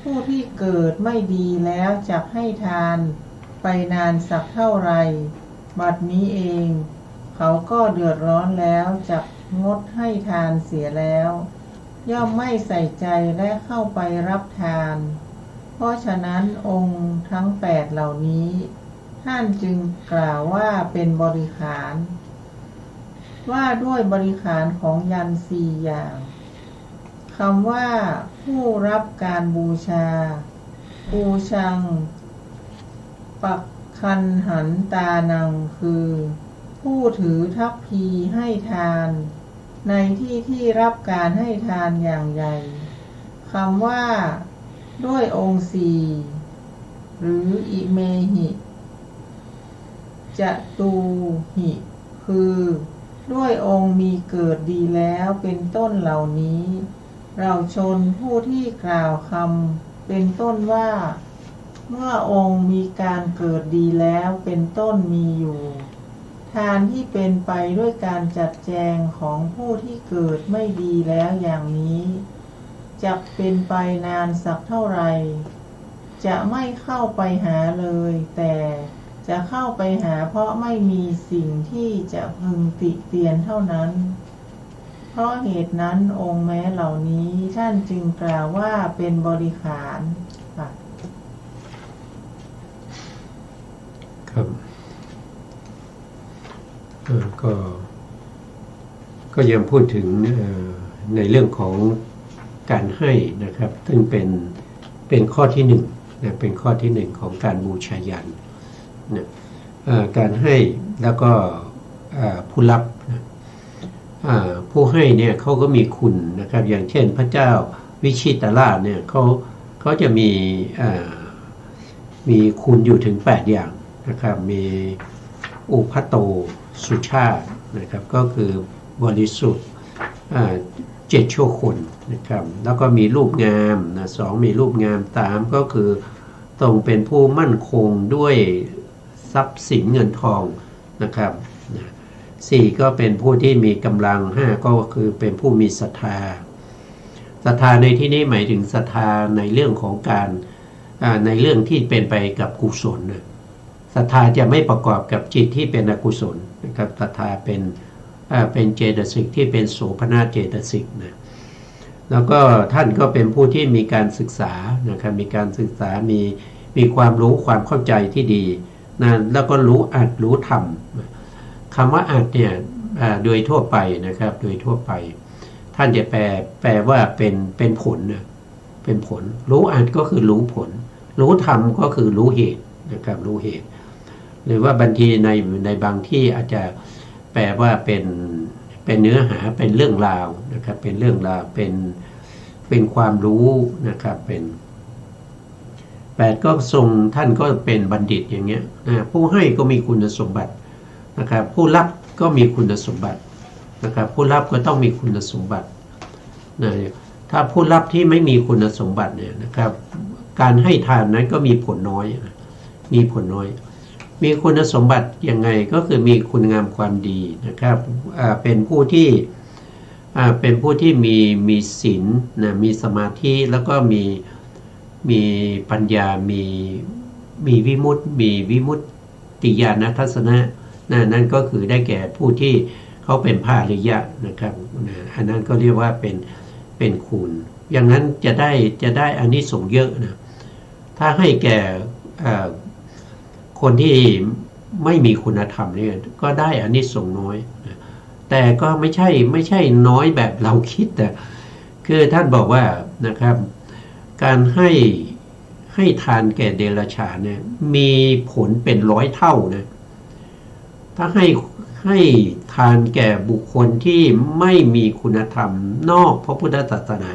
ผู้ที่เกิดไม่ดีแล้วจักให้ทานไปนานสักเท่าไรบัดนี้เองเขาก็เดือดร้อนแล้วจักงดให้ทานเสียแล้วย่อมไม่ใส่ใจและเข้าไปรับทานเพราะฉะนั้นองค์ทั้ง8เหล่านี้ท่านจึงกล่าวว่าเป็นบริขารว่าด้วยบริขารของยัน4อย่างคำว่าผู้รับการบูชาปูชังปักคันหันตานังคือผู้ถือทัพพีให้ทานในที่ที่รับการให้ทานอย่างใหญ่คำว่าด้วยองค์4หรืออิเมหิจตูหิคือด้วยองค์มีเกิดดีแล้วเป็นต้นเหล่านี้เราชนผู้ที่กล่าวคำเป็นต้นว่าเมื่อองค์มีการเกิดดีแล้วเป็นต้นมีอยู่ทานที่เป็นไปด้วยการจัดแจงของผู้ที่เกิดไม่ดีแล้วอย่างนี้จะเป็นไปนานสักเท่าไรจะไม่เข้าไปหาเลยแต่จะเข้าไปหาเพราะไม่มีสิ่งที่จะพึงติเตียนเท่านั้นเพราะเหตุนั้นองค์แม้เหล่านี้ท่านจึงกล่าวว่าเป็นบริขารค่ะครับก็ยังพูดถึงในเรื่องของการให้นะครับซึ่งเป็นข้อที่1นะเป็นข้อที่1ของการบูชายันนะการให้แล้วก็ผู้รับนะผู้ให้เนี่ยเขาก็มีคุณนะครับอย่างเช่นพระเจ้าวิชิตราชเนี่ยเขาจะมีคุณอยู่ถึง8อย่างนะครับมีอุพัโตสุชาตินะครับก็คือบริสุทธิ์7ชั่วคนนะครับแล้วก็มีรูปงามนะ2มีรูปงาม3ก็คือต้องเป็นผู้มั่นคงด้วยทรัพย์สินเงินทองนะครับ4ก็เป็นผู้ที่มีกำลัง5ก็คือเป็นผู้มีศรัทธาในที่นี้หมายถึงศรัทธาในเรื่องของการในเรื่องที่เป็นไปกับกุศลนะศรัทธาจะไม่ประกอบกับจิตที่เป็นอกุศลนะครับศรัทธาเป็นเจตสิกที่เป็นโสภณเจตสิกนะแล้วก็ท่านก็เป็นผู้ที่มีการศึกษานะครับมีการศึกษามีความรู้ความเข้าใจที่ดีนะแล้วก็รู้อัดรู้ธรรมคำว่าอัดเนี่ยโดยทั่วไปนะครับโดยทั่วไปท่านจะแปลว่าเป็นผลนะเป็นผลรู้อัดก็คือรู้ผลรู้ธรรมก็คือรู้เหตุนะครับรู้เหตุหรือว่าบางทีในบางที่อาจจะแปลว่าเป็นเนื้อหาเป็นเรื่องราวนะครับเป็นเรื่องราวเป็นความรู้นะครับเป็น8ก็ทรงท่านก็เป็นบัณฑิตอย่างเงี้ยผู้ให้ก็มีคุณสมบัตินะครับผู้รับก็มีคุณสมบัตินะครับผู้รับก็ต้องมีคุณสมบัตินะถ้าผู้รับที่ไม่มีคุณสมบัติเนี่ยนะครับการให้ทานนั้นก็มีผลน้อยมีผลน้อยมีคุณสมบัติยังไงก็คือมีคุณงามความดีนะครับเป็นผู้ที่มีศีลนะมีสมาธิแล้วก็มีปัญญามีวิมุตติญาณทัศนะนั่นก็คือได้แก่ผู้ที่เขาเป็นพระอริยะนะครับอันนั้นก็เรียกว่าเป็นคุณอย่างนั้นจะได้อานิสงส์เยอะนะถ้าให้แก่คนที่ไม่มีคุณธรรมเนี่ยก็ได้อานิสงส์น้อยนะ แต่ก็ไม่ใช่น้อยแบบเราคิดแต่คือท่านบอกว่านะครับการให้ทานแก่เดรัจฉานเนี่ยมีผลเป็น100 เท่านะถ้าให้ทานแก่บุคคลที่ไม่มีคุณธรรมนอกพระพุทธศาสนา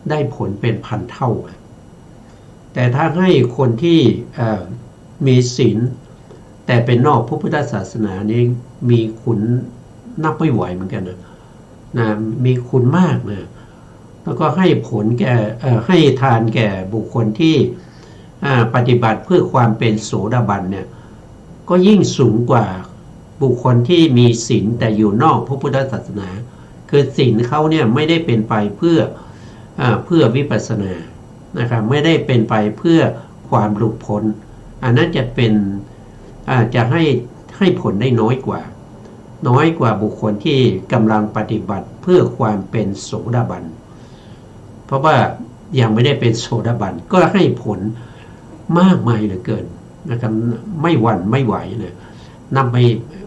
ได้ผลเป็น1,000 เท่าแต่ถ้าให้คนที่มีศีลแต่เป็นนอกพระพุทธศาสนานี้มีคุณนับไม่ไหวเหมือนกันนะมีคุณมากนะแล้วก็ให้ผลแก่ให้ทานแก่บุคคลที่ปฏิบัติเพื่อความเป็นโสดาบันเนี่ยก็ยิ่งสูงกว่าบุคคลที่มีศีลแต่อยู่นอกพระพุทธศาสนาคือศีลเขาเนี่ยไม่ได้เป็นไปเพื่อวิปัสสนานะครับไม่ได้เป็นไปเพื่อความหลุดพ้นอันนั้นจะเป็นจะให้ผลได้น้อยกว่าบุคคลที่กำลังปฏิบัติเพื่อความเป็นโสดาบันเพราะว่ายังไม่ได้เป็นโสดาบันก็ให้ผลมากมายเหลือเกินนะครับไม่หวั่นไม่ไหวเนี่ยนำไป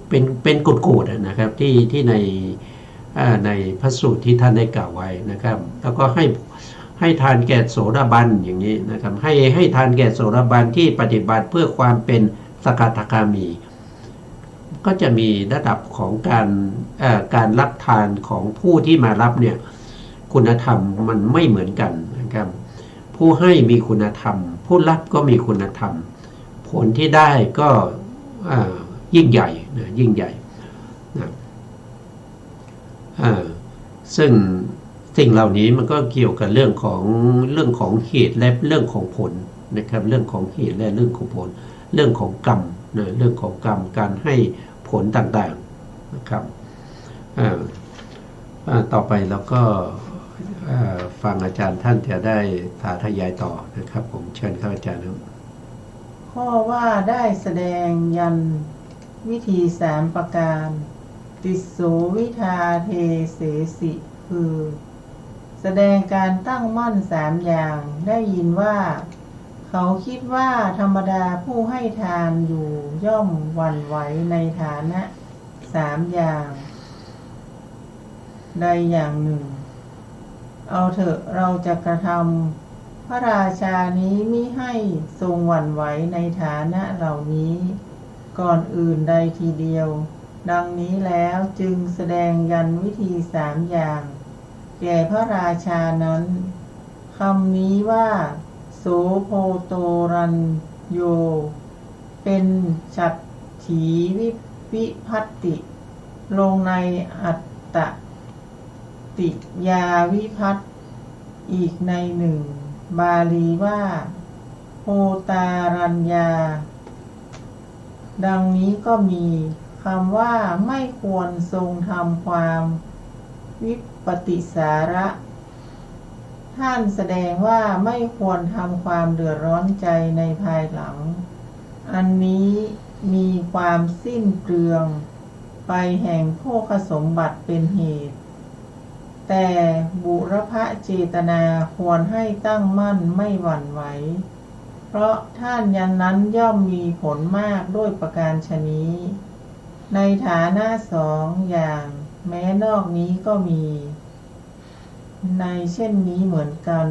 เป็นกฎๆนะครับที่ในพระสูตรที่ท่านได้กล่าวไว้นะครับแล้วก็ให้ทานแก่โสดาบันอย่างนี้นะครับให้ทานแก่โสดาบันที่ปฏิบัติเพื่อความเป็นสกทาคามีก็จะมีระดับของการรับทานของผู้ที่มารับเนี่ยคุณธรรมมันไม่เหมือนกันนะครับผู้ให้มีคุณธรรมผู้รับก็มีคุณธรรมผลที่ได้ก็ยิ่งใหญ่นะยิ่งใหญ่นะซึ่งสิ่งเหล่านี้มันก็เกี่ยวกับเรื่องของเหตุและเรื่องของผลนะครับเรื่องของเหตุและเรื่องของผลเรื่องของกรรมนะเรื่องของกรรมการให้ผลต่างๆนะครับต่อไปเราก็ฟังอาจารย์ท่านจะได้สาธยายต่อนะครับผมเชิญครับอาจารย์ครับข้อว่าได้แสดงยันวิธี3 ประการติสโสวิทาเทเสสิคือแสดงการตั้งมั่น3 อย่างได้ยินว่าเขาคิดว่าธรรมดาผู้ให้ทานอยู่ย่อมหวั่นไหวในฐานะ3 อย่างใดอย่างหนึ่งเอาเถอะเราจะกระทำพระราชานี้มิให้ทรงหวั่นไหวในฐานะเหล่านี้ก่อนอื่นใดทีเดียวดังนี้แล้วจึงแสดงยันวิธี3 อย่างแก่พระราชานั้นคำนี้ว่าโสโพโตรันโยเป็นฉัตรถีวิภัตติลงในอัตตติยาวิภัตอีกในหนึ่งบาลีว่าโพตารัญญาดังนี้ก็มีคำว่าไม่ควรทรงทำความวิปติสาระท่านแสดงว่าไม่ควรทำความเดือดร้อนใจในภายหลังอันนี้มีความสิ้นเปลืองไปแห่งโภคสมบัติเป็นเหตุแต่บุรพเจตนาควรให้ตั้งมั่นไม่หวั่นไหวเพราะท่านยันนั้นย่อมมีผลมากด้วยประการฉะนี้ในฐานะ2 อย่างแม้นอกนี้ก็มีในเช่นนี้เหมือนกัน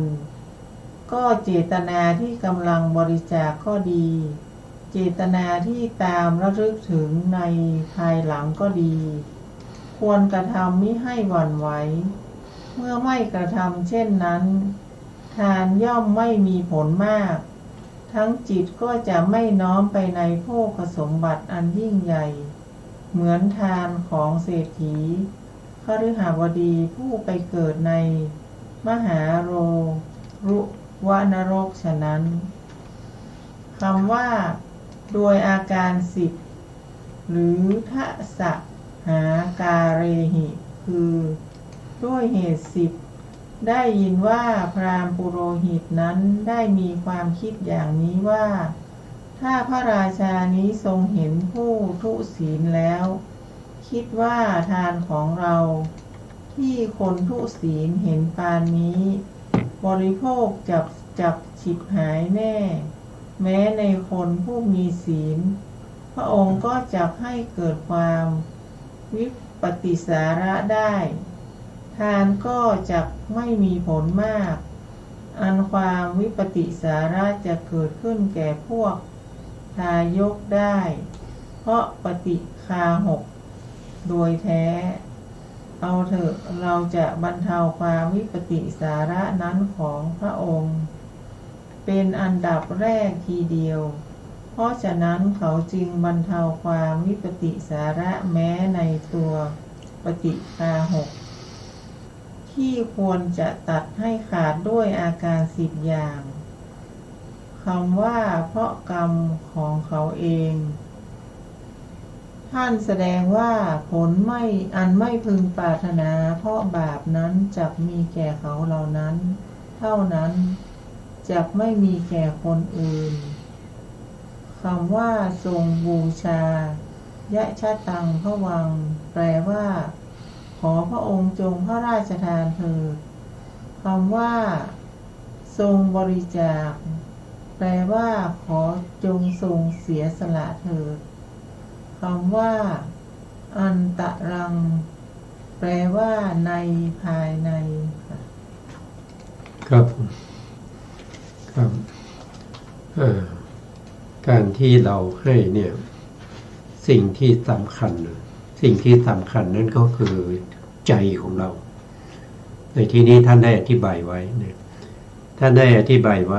ก็เจตนาที่กำลังบริจาคก็ดีเจตนาที่ตามระลึกถึงในภายหลังก็ดีควรกระทำมิให้หวั่นไหวเมื่อไม่กระทำเช่นนั้นทานย่อมไม่มีผลมากทั้งจิตก็จะไม่น้อมไปในโภคสมบัติอันยิ่งใหญ่เหมือนทานของเศรษฐีคฤหบดีผู้ไปเกิดในมหาโรรุวนรกฉะนั้นคำว่าโดยอาการ10หรือทัสสะหาการเรหิคือด้วยเหตุ10ได้ยินว่าพราหมณ์ปุโรหิตนั้นได้มีความคิดอย่างนี้ว่าถ้าพระราชานี้ทรงเห็นผู้ทุศีลแล้วคิดว่าทานของเราที่คนทุศีลเห็นปานนี้บริโภคจับฉิบหายแน่แม้ในคนผู้มีศีลพระองค์ก็จะให้เกิดความวิป ปฏิสาระได้ทานก็จะไม่มีผลมากอันความวิปฏิสาระจะเกิดขึ้นแก่พวกทายกได้เพราะปฏิฆาหกโดยแท้เอาเถอะเราจะบรรเทาความวิปฏิสาระนั้นของพระองค์เป็นอันดับแรกทีเดียวเพราะฉะนั้นเขาจึงบรรเทาความวิปฏิสาระแม้ในตัวปฏิฆาหกที่ควรจะตัดให้ขาดด้วยอาการ10 อย่างคำว่าเพราะกรรมของเขาเองท่านแสดงว่าผลไม่พึงปรารถนาเพราะบาปนั้นจักมีแก่เขาเหล่านั้นเท่านั้นจักไม่มีแก่คนอื่นคำว่าทรงบูชายะชะตังพระวังแปลว่าขอพระองค์จงพระราชทานเถิดคำว่าทรงบริจาคแปลว่าขอจงทรงเสียสละเถิดคำว่าอันตรังแปลว่าในภายในครับผมครับการที่เราให้เนี่ยสิ่งที่สำคัญนั่นก็คือใจของเราในที่นี้ท่านได้อธิบายไว้เนี่ยท่านได้อธิบายไ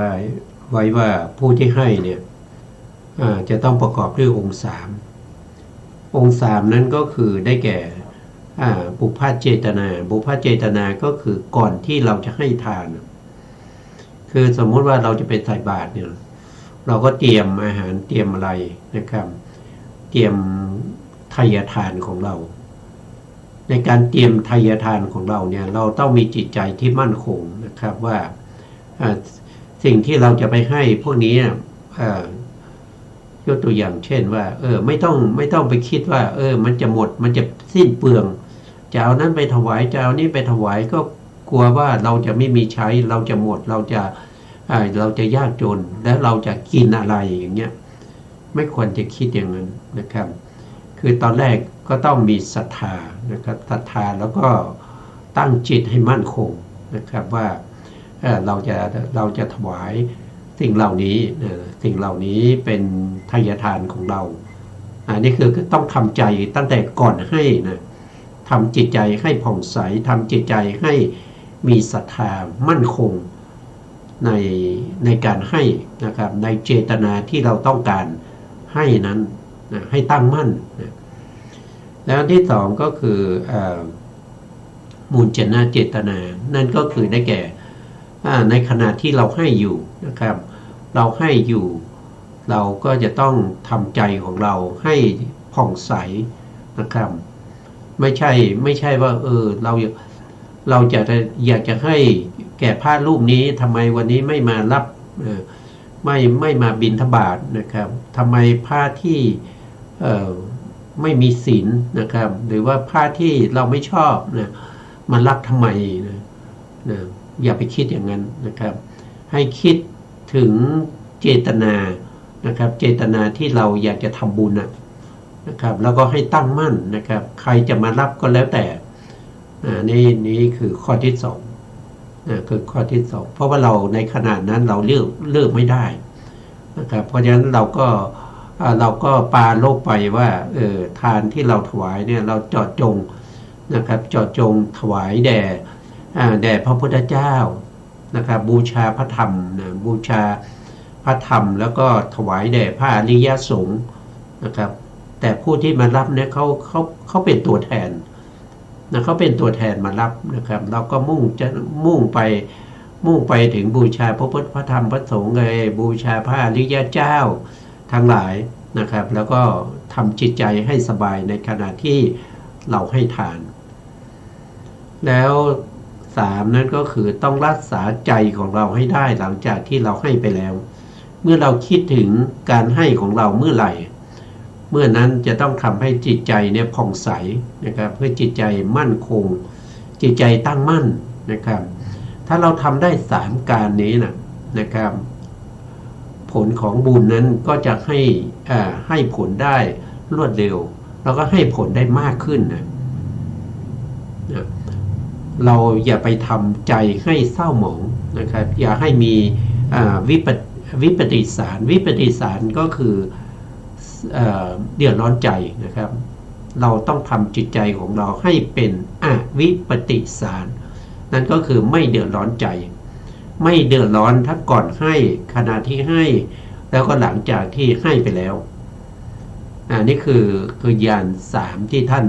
ว้ว่าผู้ที่ให้เนี่ยจะต้องประกอบด้วยองค์3นั้นก็คือได้แก่บุพพเจตนาก็คือก่อนที่เราจะให้ทานคือสมมุติว่าเราจะไปใส่บาตรเนี่ยเราก็เตรียมอาหารเตรียมอะไรนะครับเตรียมทายทานของเราในการเตรียมทายทานของเราเนี่ยเราต้องมีจิตใจที่มั่นคงนะครับว่าสิ่งที่เราจะไปให้พวกนี้ยกตัวอย่างเช่นว่าไม่ต้องไปคิดว่ามันจะหมดมันจะสิ้นเปลืองจะเอานั้นไปถวายจะเอานี้ไปถวายก็กลัวว่าเราจะไม่มีใช้เราจะหมดเราจะยากจนแล้วเราจะกินอะไรอย่างเงี้ยไม่ควรจะคิดอย่างนั้นนะครับคือตอนแรกก็ต้องมีศรัทธานะครับศรัทธาแล้วก็ตั้งจิตให้มั่นคงนะครับว่าเราจะถวายสิ่งเหล่านี้เป็นทายทานของเรานี่คือต้องทำใจตั้งแต่ก่อนให้นะทำจิตใจให้ผ่องใสทำจิตใจให้มีศรัทธามั่นคงในการให้นะครับในเจตนาที่เราต้องการให้นั้นนะให้ตั้งมั่นนะแล้วที่สองก็คือมูลเจตนาเจตนานั่นก็คือได้แก่ในขณะที่เราให้อยู่นะครับเราให้อยู่เราก็จะต้องทำใจของเราให้ผ่องใสนะครับไม่ใช่ว่าเราอยากจะให้แก่พระรูปนี้ทำไมวันนี้ไม่มารับไม่มาบิณฑบาตนะครับทำไมพระที่ไม่มีศีลนะครับหรือว่าพระที่เราไม่ชอบนะมารับทำไมนะอย่าไปคิดอย่างนั้นนะครับให้คิดถึงเจตนานะครับเจตนาที่เราอยากจะทำบุญนะครับแล้วก็ให้ตั้งมั่นนะครับใครจะมารับก็แล้วแต่นี่คือข้อที่2คือข้อที่2เพราะว่าเราในขณะนั้นเราเลือกไม่ได้นะครับเพราะฉะนั้นเราก็ปาโลกไปว่าทานที่เราถวายเนี่ยเราเจาะจงนะครับเจาะจงถวายแด่พระพุทธเจ้านะครับบูชาพระธรรมนะบูชาพระธรรมแล้วก็ถวายแด่พระอริยสงฆ์นะครับแต่ผู้ที่มารับเนี่ยเขาเป็นตัวแทนนะเขาเป็นตัวแทนมารับนะครับเราก็มุ่งไปถึงบูชาพระพุทธพระธรรมพระสงฆ์บูชาพระอริยเจ้าทั้งหลายนะครับแล้วก็ทำจิตใจให้สบายในขณะที่เราให้ทานแล้ว3นั่นก็คือต้องรักษาใจของเราให้ได้หลังจากที่เราให้ไปแล้วเมื่อเราคิดถึงการให้ของเราเมื่อไหร่เมื่อนั้นจะต้องทำให้จิตใจเนี่ยผ่องใสนะครับเพื่อจิตใจมั่นคงจิตใจตั้งมั่นนะครับถ้าเราทำได้3การนี้นะครับผลของบุญนั้นก็จะให้ผลได้รวดเร็วแล้วก็ให้ผลได้มากขึ้น นะเราอย่าไปทำใจให้เศร้าหมองนะครับอย่าให้มีวิปฏิสารก็คือเดือดร้อนใจนะครับเราต้องทำจิตใจของเราให้เป็นวิปฏิสารนั่นก็คือไม่เดือดร้อนใจไม่เดือดร้อนทั้งก่อนให้ขณะที่ให้แล้วก็หลังจากที่ให้ไปแล้วนี่คือญาณ3ที่ท่าน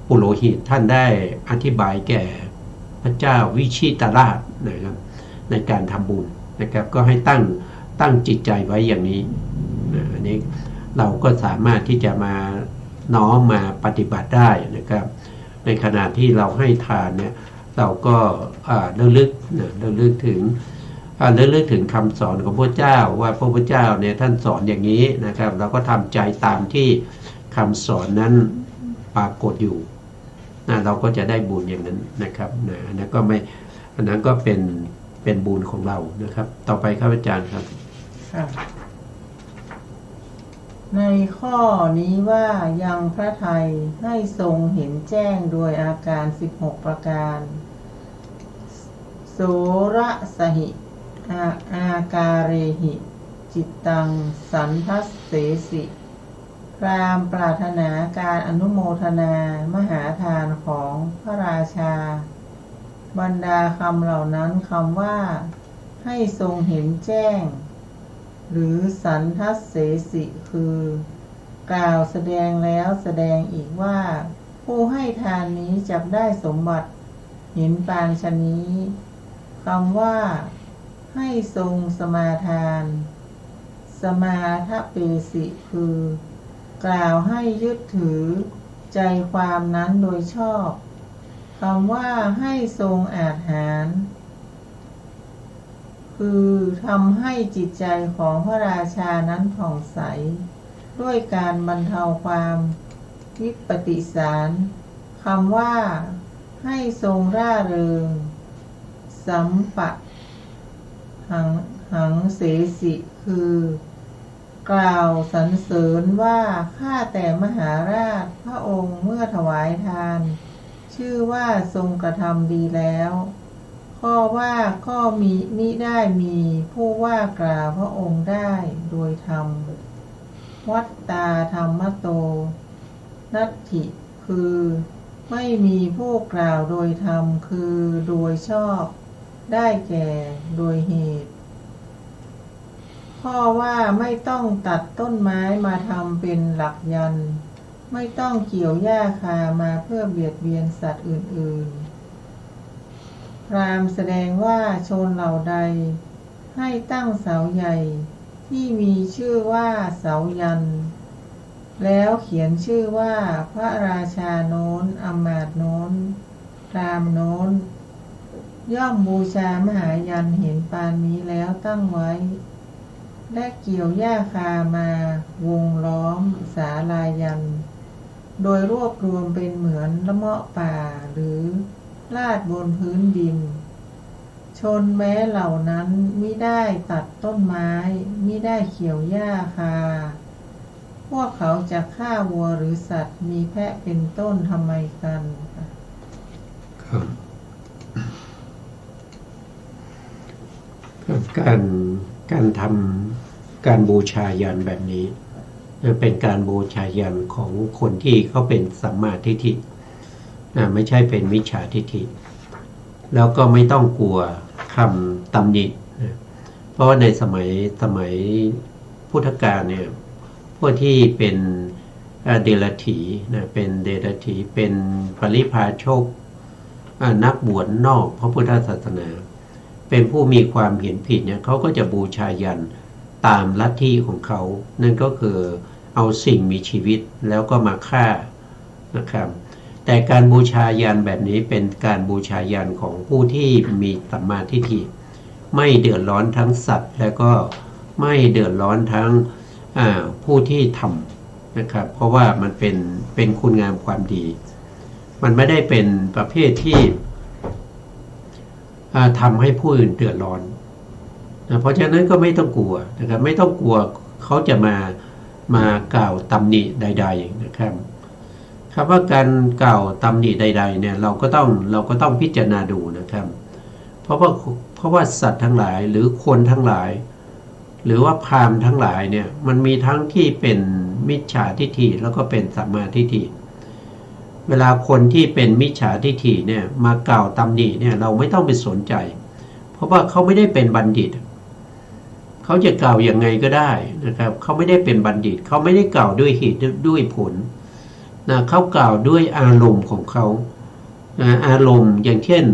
ปุโรหิตท่านได้อธิบายแก่พระเจ้าวิชิตราชนะครับในการทำบุญนะครับก็ให้ตั้งจิตใจไว้อย่างนี้อันนี้เราก็สามารถที่จะมาน้อมมาปฏิบัติได้นะครับในขณะที่เราให้ทานเนี่ยเราก็ระลึกถึงคำสอนของพระเจ้าว่าพระพุทธเจ้าเนี่ยท่านสอนอย่างนี้นะครับเราก็ทำใจตามที่คำสอนนั้นปรากฏอยู่เราก็จะได้บุญอย่างนั้นนะครับอันนั้นก็เป็นบุญของเรานะครับต่อไปครับอาจารย์ครับในข้อนี้ว่ายังพระทัยให้ทรงเห็นแจ้งโดยอาการ16ประการโสระสหิอาการเรหิจิตตังสันทัสเสสิพราหมณ์ปรารถนาการอนุโมทนามหาทานของพระราชาบรรดาคำเหล่านั้นคำว่าให้ทรงเห็นแจ้งหรือสันทัสเสสิคือกล่าวแสดงแล้วแสดงอีกว่าผู้ให้ทานนี้จักได้สมบัติเห็นปานชะนี้คำว่าให้ทรงสมาทานสมาทะเปสิคือกล่าวให้ยึดถือใจความนั้นโดยชอบคำว่าให้ทรงอาจหารคือทำให้จิตใจของพระราชานั้นผ่องใสด้วยการบรรเทาความวิปฏิสารคำว่าให้ทรงร่าเริงสัมปะหังเสสิคือกล่าวสรรเสริญว่าข้าแต่มหาราชพระองค์เมื่อถวายทานชื่อว่าทรงกระทำดีแล้วข้อว่าก็มิได้มีผู้ว่ากล่าวพระองค์ได้โดยธรรมวัตตาธรรมโตนัตถิคือไม่มีผู้กล่าวโดยธรรมคือโดยชอบได้แก่โดยเหตุข้อว่าไม่ต้องตัดต้นไม้มาทำเป็นหลักยันไม่ต้องเกี่ยวหญ้าคามาเพื่อเบียดเบียนสัตว์อื่นๆพราหมณ์แสดงว่าชนเหล่าใดให้ตั้งเสาใหญ่ที่มีชื่อว่าเสายันแล้วเขียนชื่อว่าพระราชาโน้นอมาตย์โน้นพราหมณ์โน้นย่อมบูชามหายันเห็นปานนี้แล้วตั้งไว้และเกี่ยวหญ้าคามาวงล้อมศาลายันโดยรวบรวมเป็นเหมือนละเมาะป่าหรือลาดบนพื้นดินชนแม้เหล่านั้นมิได้ตัดต้นไม้มิได้เกี่ยวหญ้าคาพวกเขาจะฆ่าวัวหรือสัตว์มีแพะเป็นต้นทำไมกันครับการทำการบูชายันแบบนี้เป็นการบูชายันของคนที่เขาเป็นสัมมาทิฏฐิไม่ใช่เป็นมิจฉาทิฏฐิแล้วก็ไม่ต้องกลัวคำตำหนิเพราะว่าในสมัยพุทธกาลเนี่ยพวกที่เป็นเดรัจฉีเป็นเดรัจฉีเป็นปริพาชกนักบวชนอกพระพุทธศาสนาเป็นผู้มีความเห็นผิดเนี่ยเขาก็จะบูชายันตามลัทธิของเขานั่นก็คือเอาสิ่งมีชีวิตแล้วก็มาฆ่านะครับแต่การบูชายันแบบนี้เป็นการบูชายันของผู้ที่มีสัมมาทิฏฐิไม่เดือดร้อนทั้งสัตว์แล้วก็ไม่เดือดร้อนทั้งผู้ที่ทำนะครับเพราะว่ามันเป็นคุณงามความดีมันไม่ได้เป็นประเภทที่ทำให้ผู้อื่นเดือดร้อนนะเพราะฉะนั้นก็ไม่ต้องกลัวนะครับไม่ต้องกลัวเขาจะมากล่าวตำหนิใดๆนะครับ คำว่าการกล่าวตำหนิใดๆเนี่ยเราก็ต้องพิจารณาดูนะครับเพราะว่าสัตว์ทั้งหลายหรือคนทั้งหลายหรือว่าพราหมณ์ทั้งหลายเนี่ยมันมีทั้งที่เป็นมิจฉาทิฏฐิแล้วก็เป็นสัมมาทิฏฐิเวลาคนที่เป็นมิจฉาทิฏฐิเนี่ยมากล่าวตำหนิเนี่ยเราไม่ต้องไปสนใจเพราะว่าเขาไม่ได้เป็นบัณฑิตเขาจะกล่าวยังไงก็ได้นะครับเขาไม่ได้เป็นบัณฑิตเขาไม่ได้กล่าวด้วยเหตุด้วยผลนะเขากล่าวด้วยอารมณ์ของเขาอารมณ์อย่างเช่น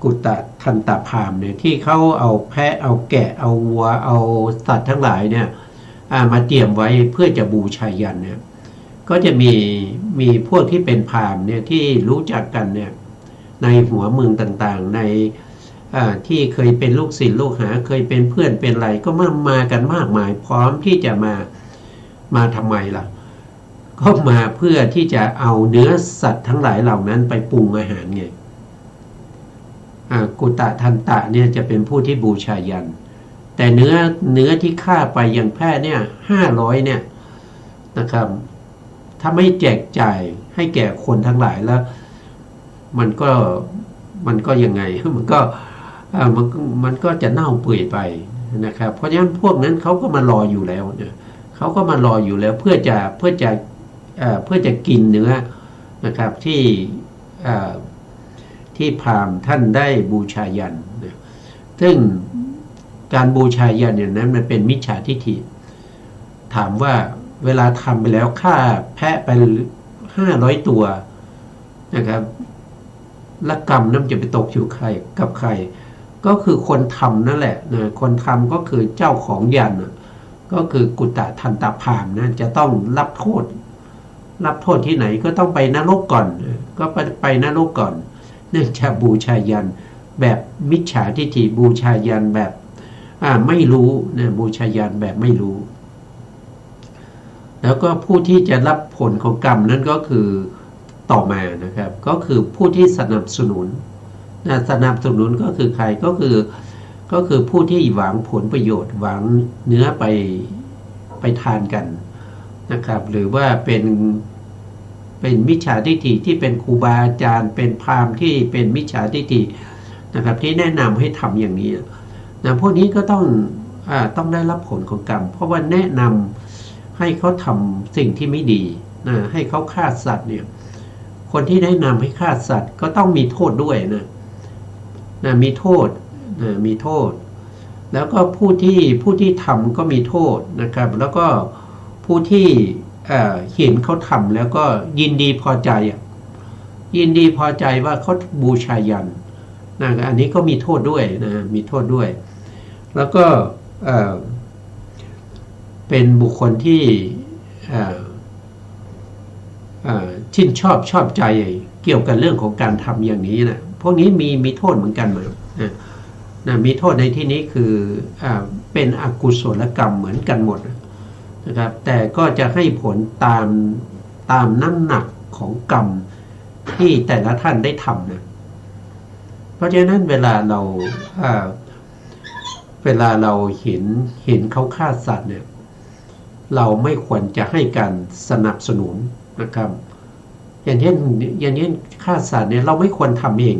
กุตตะทันตพราหมณ์เนี่ยที่เขาเอาแพะเอาแกะเอาวัวเอาสัตว์ทั้งหลายเนี่ยมาเตรียมไว้เพื่อจะบูชายันเนี่ยก็จะมีพวกที่เป็นพราหมณ์เนี่ยที่รู้จักกันเนี่ยในหัวเมืองต่างๆในที่เคยเป็นลูกศิษย์ลูกหาเคยเป็นเพื่อนเป็นอะไรก็มากันมากมายพร้อมที่จะมาทำไมล่ะก็มาเพื่อที่จะเอาเนื้อสัตว์ทั้งหลายเหล่านั้นไปปรุงอาหารไงกุตะทันตะเนี่ยจะเป็นผู้ที่บูชายันแต่เนื้อที่ฆ่าไปอย่างแพะเนี่ย500เนี่ยนะครับถ้าไม่แจกจ่ายให้แก่คนทั้งหลายแล้วมันก็ยังไงมันก็จะเน่าเปื่อยไปนะครับเพราะฉะนั้นพวกนั้นเขาก็มารออยู่แล้วเนี่ยเขาก็มารออยู่แล้วเพื่อจะกินเนื้อนะครับที่พราหมณ์ท่านได้บูชายันนะซึ่งการบูชายันอย่างนั้นมันเป็นมิจฉาทิฏฐิถามว่าเวลาทำไปแล้วฆ่าแพะไป500ตัวนะครับและกรรมนั้นจะไปตกอยู่ใครกับใครก็คือคนทำนั่นแหละนะคนทำก็คือเจ้าของยันก็คือกุตตะทันตพราหมณ์นะจะต้องรับโทษที่ไหนก็ต้องไปนรกก่อนก็ไปนรกก่อนเนื่องจากบูชายันแบบมิจฉาทิฏฐิบูชายันแบบไม่รู้นะบูชายันแบบไม่รู้แล้วก็ผู้ที่จะรับผลของกรรมนั้นก็คือต่อมานะครับก็คือผู้ที่สนับสนุนสนับสนุนก็คือใครก็คือผู้ที่หวังผลประโยชน์หวังเนื้อไปทานกันนะครับหรือว่าเป็นมิจฉาทิฏฐิที่เป็นครูบาอาจารย์เป็นพราหมณ์ที่เป็นมิจฉาทิฏฐินะครับที่แนะนำให้ทำอย่างนี้นะพวกนี้ก็ต้องได้รับผลของกรรมเพราะว่าแนะนำให้เขาทำสิ่งที่ไม่ดีนะให้เขาฆ่าสัตว์เนี่ยคนที่แนะนำให้ฆ่าสัตว์ก็ต้องมีโทษด้วยนะมีโทษมีโทษแล้วก็ผู้ที่ทำก็มีโทษนะครับแล้วก็ผู้ที่เห็นเขาทำแล้วก็ยินดีพอใจว่าเขาบูชายันนะอันนี้ก็มีโทษด้วยนะมีโทษด้วยแล้วก็เป็นบุคคลที่ชื่นชอบใจเกี่ยวกับเรื่องของการทำอย่างนี้นะพวกนี้มีโทษเหมือนกันนะมีโทษในที่นี้คือเป็นอกุศลกรรมเหมือนกันหมดนะครับแต่ก็จะให้ผลตามน้ำหนักของกรรมที่แต่ละท่านได้ทำนะเพราะฉะนั้นเวลาเราเห็นเขาฆ่าสัตว์เนี่ยเราไม่ควรจะให้การสนับสนุนนะครับอย่างเช่นฆ่าสัตว์เนี่ยเราไม่ควรทำเอง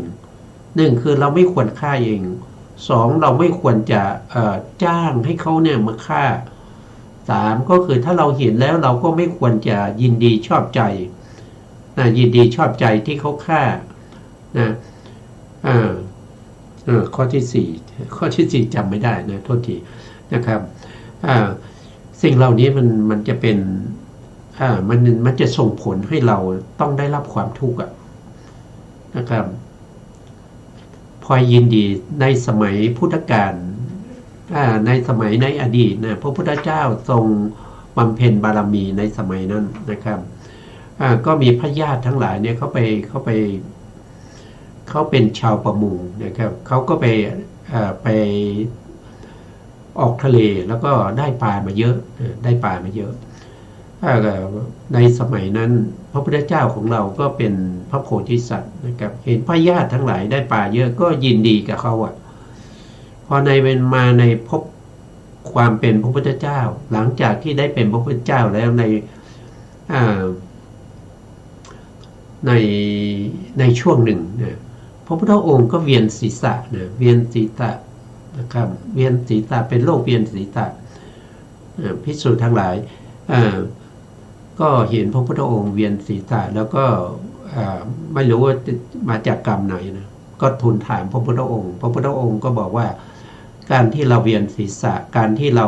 1คือเราไม่ควรฆ่าเอง2เราไม่ควรจะจ้างให้เขาเนี่ยมาฆ่า3ก็คือถ้าเราเห็นแล้วเราก็ไม่ควรจะยินดีชอบใจยินดีชอบใจที่เขาฆ่านะข้อที่4จำไม่ได้นะโทษทีนะครับสิ่งเหล่านี้มันจะเป็นมันจะส่งผลให้เราต้องได้รับความทุกข์นะครับพอยินดีในสมัยพุทธกาลในอดีตนะพระพุทธเจ้าทรงบำเพ็ญบารมีในสมัยนั้นนะครับก็มีพระญาติทั้งหลายเนี่ยเขาเป็นชาวประมงนะครับเขาก็ไปออกทะเลแล้วก็ได้ปลามาเยอะในสมัยนั้นพระพุทธเจ้าของเราก็เป็นพระโพธิสัตว์นะครับเห็นพระญาติทั้งหลายได้ปลาเยอะก็ยินดีกับเขาพอในภ ความเป็นพระพุทธเจ้า หลังจากที่ได้เป็นพระพุทธเจ้าแล้วในช่วงหนึ่งนะพระพุทธองค์ก็เวียนศีรษะนะเวียนศีรษะนะครับเวียนศีรษะเป็นโรคเวียนศีรษะภิกษุทั้งหลายก็เห็นพระพุทธองค์เวียนศีรษะแล้วก็ไม่รู้ว่ามาจากกรรมไหนนะก็ทูลถามพระพุทธองค์พระพุทธองค์ก็บอกว่าการที่เราเวียนศีรษะการที่เรา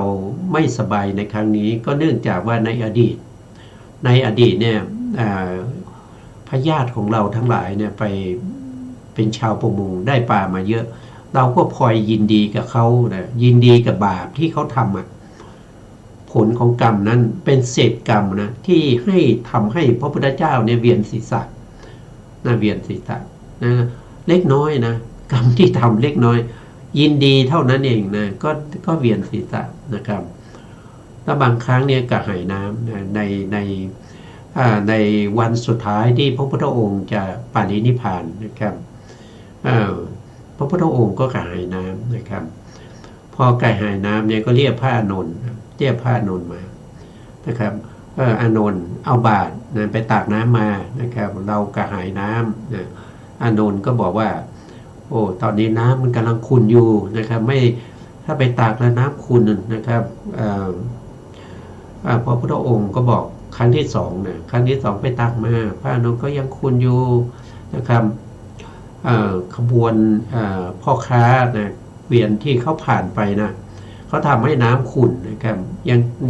ไม่สบายในครั้งนี้ก็เนื่องจากว่าในอดีตเนี่ยพญาติของเราทั้งหลายเนี่ยไปเป็นชาวประมงได้ปลามาเยอะเราก็พลอยยินดีกับเขานะยินดีกับบาปที่เขาทำผลของกรรมนั้นเป็นเศษกรรมนะที่ให้ทำให้พระพุทธเจ้าเนี่ยเวียนศีรษะนะเวียนศีรษะนะเล็กน้อยนะกรรมที่ทำเล็กน้อยยินดีเท่านั้นเองนะก็เวียนศีรษะนะครับแล้วบางครั้งเนี่ยกระหายน้ำนะในวันสุดท้ายที่พระพุทธองค์จะปรินิพพานนะครับพระพุทธองค์ก็กระหายน้ำนะครับพอกระหายน้ำเนี่ยก็เรียกพระอานนท์มานะครับอานนท์เอาบาตรนะไปตักน้ำมานะครับเรากระหายน้ำนะอานนท์ก็บอกว่าโอ้ตอนนี้น้ำมันกำลังขุ่นอยู่นะครับไม่ถ้าไปตักแล้วน้ำขุ่นนะครับพระพุทธองค์ก็บอกครั้งที่สองนะครั้งที่สองไปตักมาพระอานนท์ก็ยังขุ่นอยู่นะครับขบวนพ่อค้านะเกวียนที่เขาผ่านไปนะเขาทำให้น้ำขุ่นนะครับ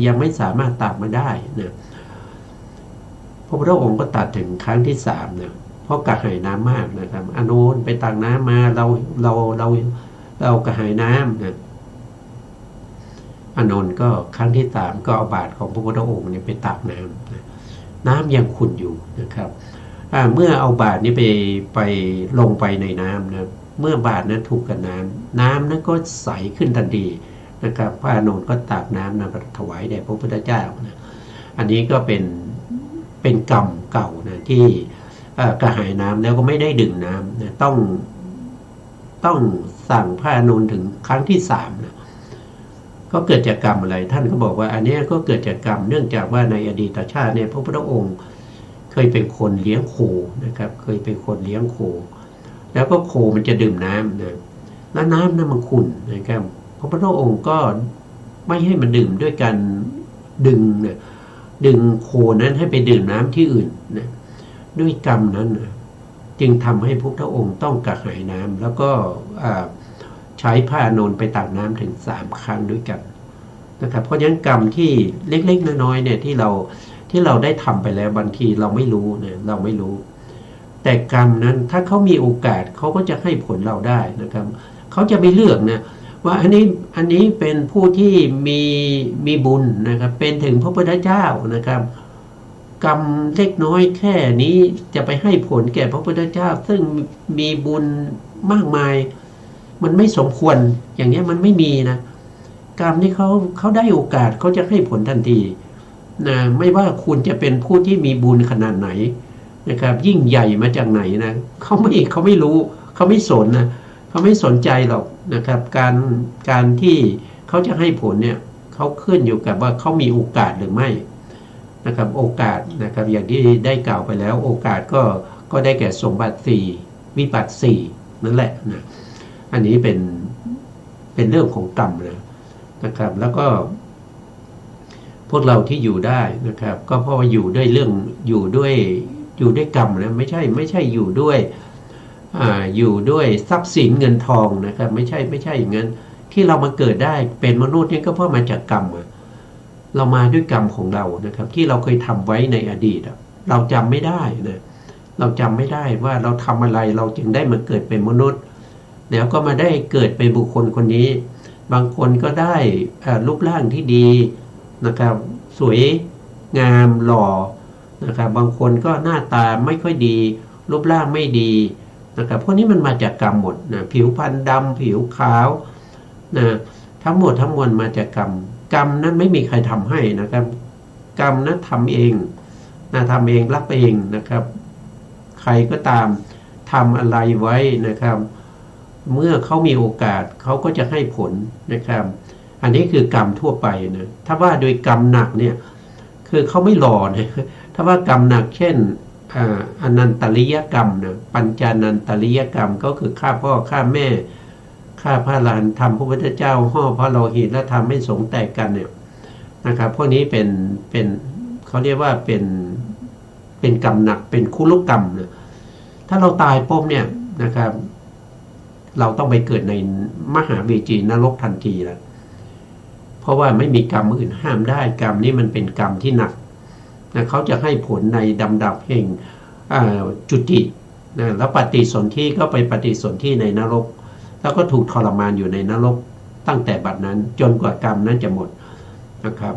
ยังไม่สามารถตักมาได้นะพระพุทธองค์ก็ตัดถึงครั้งที่สามนะเพราะกระหายน้ำมากนะครับอานนท์ไปตักน้ำมาเรากระหายน้ำนะอานนท์ก็ครั้งที่สามก็เอาบาตรของพระพุทธองค์เนี่ยไปตักน้ำยังขุ่นอยู่นะครับเมื่อเอาบาตรนี้ไปลงไปในน้ำนะเมื่อบาตรนั้นถูกกับน้ำนั้นก็ใสขึ้นทันทีนะครับพระอานนท์ก็ตักน้ำนะถวายแด่พระพุทธเจ้านะอันนี้ก็เป็นกรรมเก่านะที่กระหายน้ำแล้วก็ไม่ได้ดื่มน้ำนะต้องสั่งพระอานนท์ถึงครั้งที่สามนะก็เกิดจากกรรมอะไรท่านก็บอกว่าอันนี้ก็เกิดจากกรรมเนื่องจากว่าในอดีตชาติเนี่ยพระพุทธองค์เคยเป็นคนเลี้ยงโคนะครับเคยเป็นคนเลี้ยงโคแล้วก็โคมันจะดื่มน้ำนะแล้วน้ำนั้นมันขุ่นนะครับพระพุทธองค์ก็ไม่ให้มันดื่มด้วยการดึงโคนั้นให้ไปดื่มน้ำที่อื่นนะด้วยกรรมนั้นนะจึงทำให้พระพุทธองค์ต้องกระหายน้ำแล้วก็ใช้พระอานนท์ไปตักน้ำถึง3 ครั้งด้วยกันนะครับเพราะฉะนั้นกรรมที่เล็กๆน้อยๆเนี่ยที่เราได้ทำไปแล้วบางทีเราไม่รู้นะเราไม่รู้แต่กรรมนั้นถ้าเขามีโอกาสเขาก็จะให้ผลเราได้นะครับเขาจะไม่เลือกนะว่าอันนี้เป็นผู้ที่มีบุญนะครับเป็นถึงพระพุทธเจ้านะครับกรรมเล็กน้อยแค่นี้จะไปให้ผลแก่พระพุทธเจ้าซึ่งมีบุญมากมายมันไม่สมควรอย่างนี้มันไม่มีนะกรรมที่เขาได้โอกาสเขาจะให้ผลทันทีนะไม่ว่าคุณจะเป็นผู้ที่มีบุญขนาดไหนนะครับยิ่งใหญ่มาจากไหนนะเขาไม่รู้เขาไม่สนนะเขาไม่สนใจหรอกนะครับการที่เขาจะให้ผลเนี่ยเขาขึ้นอยู่กับว่าเขามีโอกาสหรือไม่นะครับโอกาสนะครับอย่างที่ได้กล่าวไปแล้วโอกาสก็ได้แก่สมบัติ4วิบัติ4นั่นแหละนะอันนี้เป็นเรื่องของกรรมนะครับแล้วก็พวกเราที่อยู่ได้นะครับก็เพราะว่าอยู่ด้วยกรรมนะไม่ใช่อยู่ด้วยทรัพย์สินเงินทองนะครับไม่ใช่อย่างนั้นที่เรามาเกิดได้เป็นมนุษย์นี่ก็เพราะมาจากกรรมเรามาด้วยกรรมของเรานะครับที่เราเคยทำไว้ในอดีตเราจำไม่ได้นะเราจำไม่ได้ว่าเราทำอะไรเราจึงได้มาเกิดเป็นมนุษย์แล้วก็มาได้เกิดเป็นบุคคลคนนี้บางคนก็ได้รูปร่างที่ดีนะครับสวยงามหล่อนะครับบางคนก็หน้าตาไม่ค่อยดีรูปร่างไม่ดีนะครับพวกนี้มันมาจากกรรมหมดนะผิวพรรณดำผิวขาวนะทั้งหมดทั้งมวลมาจากกรรมนั้นไม่มีใครทำให้นะครับกรรมนั้นทำเองทำเองรับเองนะครับใครก็ตามทำอะไรไว้นะครับเมื่อเขามีโอกาสเขาก็จะให้ผลนะครับ อันนี้คือกรรมทั่วไปนะถ้าว่าโดยกรรมหนักเนี่ยคือเขาไม่รอนะถ้าว่ากรรมหนักเช่นอนันตริยกรรมนะปัญจานันตริยกรรมก็คือฆ่าพ่อฆ่าแม่ฆ่าพระอรหันต์ทำพระพุทธเจ้าห่อพระโลหิตและทำให้สงฆ์แตกกันเนี่ยนะครับพวกนี้เป็นเขาเรียกว่าเป็นกรรมหนักเป็นคุลุกรรมนะถ้าเราตายปุ๊บเนี่ยนะครับเราต้องไปเกิดในมหาเวจีนรกทันทีแล้วเพราะว่าไม่มีกรรมอื่นห้ามได้กรรมนี้มันเป็นกรรมที่หนักนะเขาจะให้ผลในดำดับแห่งจุตินะแล้วปฏิสนธิก็ไปปฏิสนธิในนรกแล้วก็ถูกทรมานอยู่ในนรกตั้งแต่บัดนั้นจนกว่ากรรมนั้นจะหมดนะครับ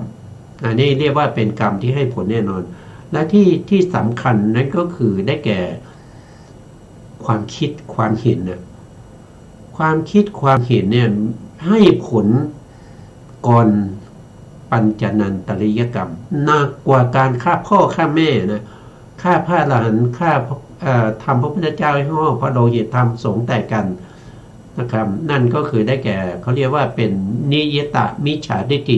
อันนี้เรียกว่าเป็นกรรมที่ให้ผลแน่นอนและที่สำคัญนั้นก็คือได้แก่ความคิดความเห็นเนี่ยความคิดความเห็นเนี่ยให้ผลก่อนปัญจนันตริยกรรมหนักกว่าการฆ่าพ่อฆ่าแม่นะฆ่าพระอรหันต์ฆ่าทำพระพุทธเจ้าให้ห่อพระโลหิตทำสงฆ์แตกกันนะครับนั่นก็คือได้แก่เขาเรียกว่าเป็นนิยตมิจฉาทิฏฐิ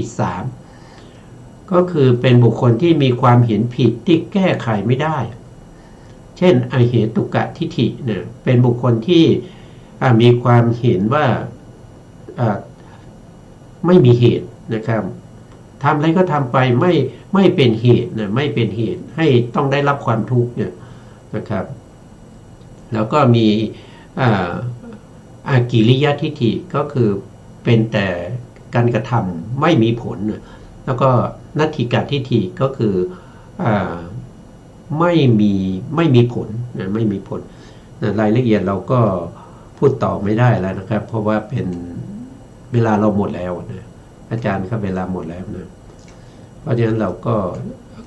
3ก็คือเป็นบุคคลที่มีความเห็นผิดที่แก้ไขไม่ได้เช่นอเหตุกะทิฏฐิเนี่ยเป็นบุคคลที่มีความเห็นว่าไม่มีเหตุนะครับทำอะไรก็ทำไปไม่เป็นเหตุนะไม่เป็นเหตุให้ต้องได้รับความทุกข์เนี่ยนะครับแล้วก็มีอากิริยทิฏฐิก็คือเป็นแต่การกระทำไม่มีผลนะแล้วก็นัตถิกะทิฏฐิก็คือไม่มีผลนะไม่มีผลนะรายละเอียดเราก็พูดต่อไม่ได้แล้วนะครับเพราะว่าเป็นเวลาเราหมดแล้วนะอาจารย์ครับเวลาหมดแล้วนะเพราะฉะนั้นเราก็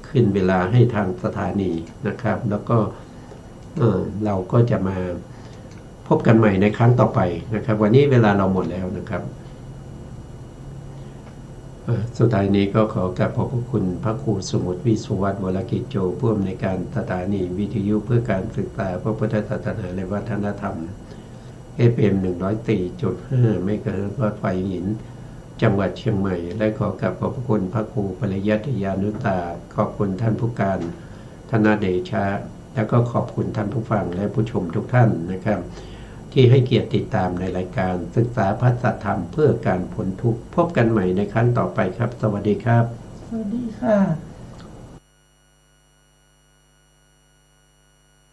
ขึ้นเวลาให้ทางสถานีนะครับแล้วก็เราก็จะมาพบกันใหม่ในครั้งต่อไปนะครับวันนี้เวลาเราหมดแล้วนะครับสุดท้ายนี้ก็ขอกราบขอบพระคุณพระครูสมุทรวิสุวัฒน์วรกิจโจผู้อำนวยการสถานีวิทยุเพื่อการศึกษาพระพุทธศาสนาและวัฒนธรรม FM 104.5 เมกะเฮิรตซ์วัดไฟหินจังหวัดเชียงใหม่และขอกราบขอบพระคุณพระครูปริยัติยานุตาขอบคุณท่านผู้การธนเดชะแล้วก็ขอบคุณท่านผู้ฟังและผู้ชมทุกท่านนะครับที่ให้เกียรติติดตามในรายการศึกษาพระสัทธรรมเพื่อการพ้นทุกข์พบกันใหม่ในครั้งต่อไปครับสวัสดีครับสวัสดีค่ะ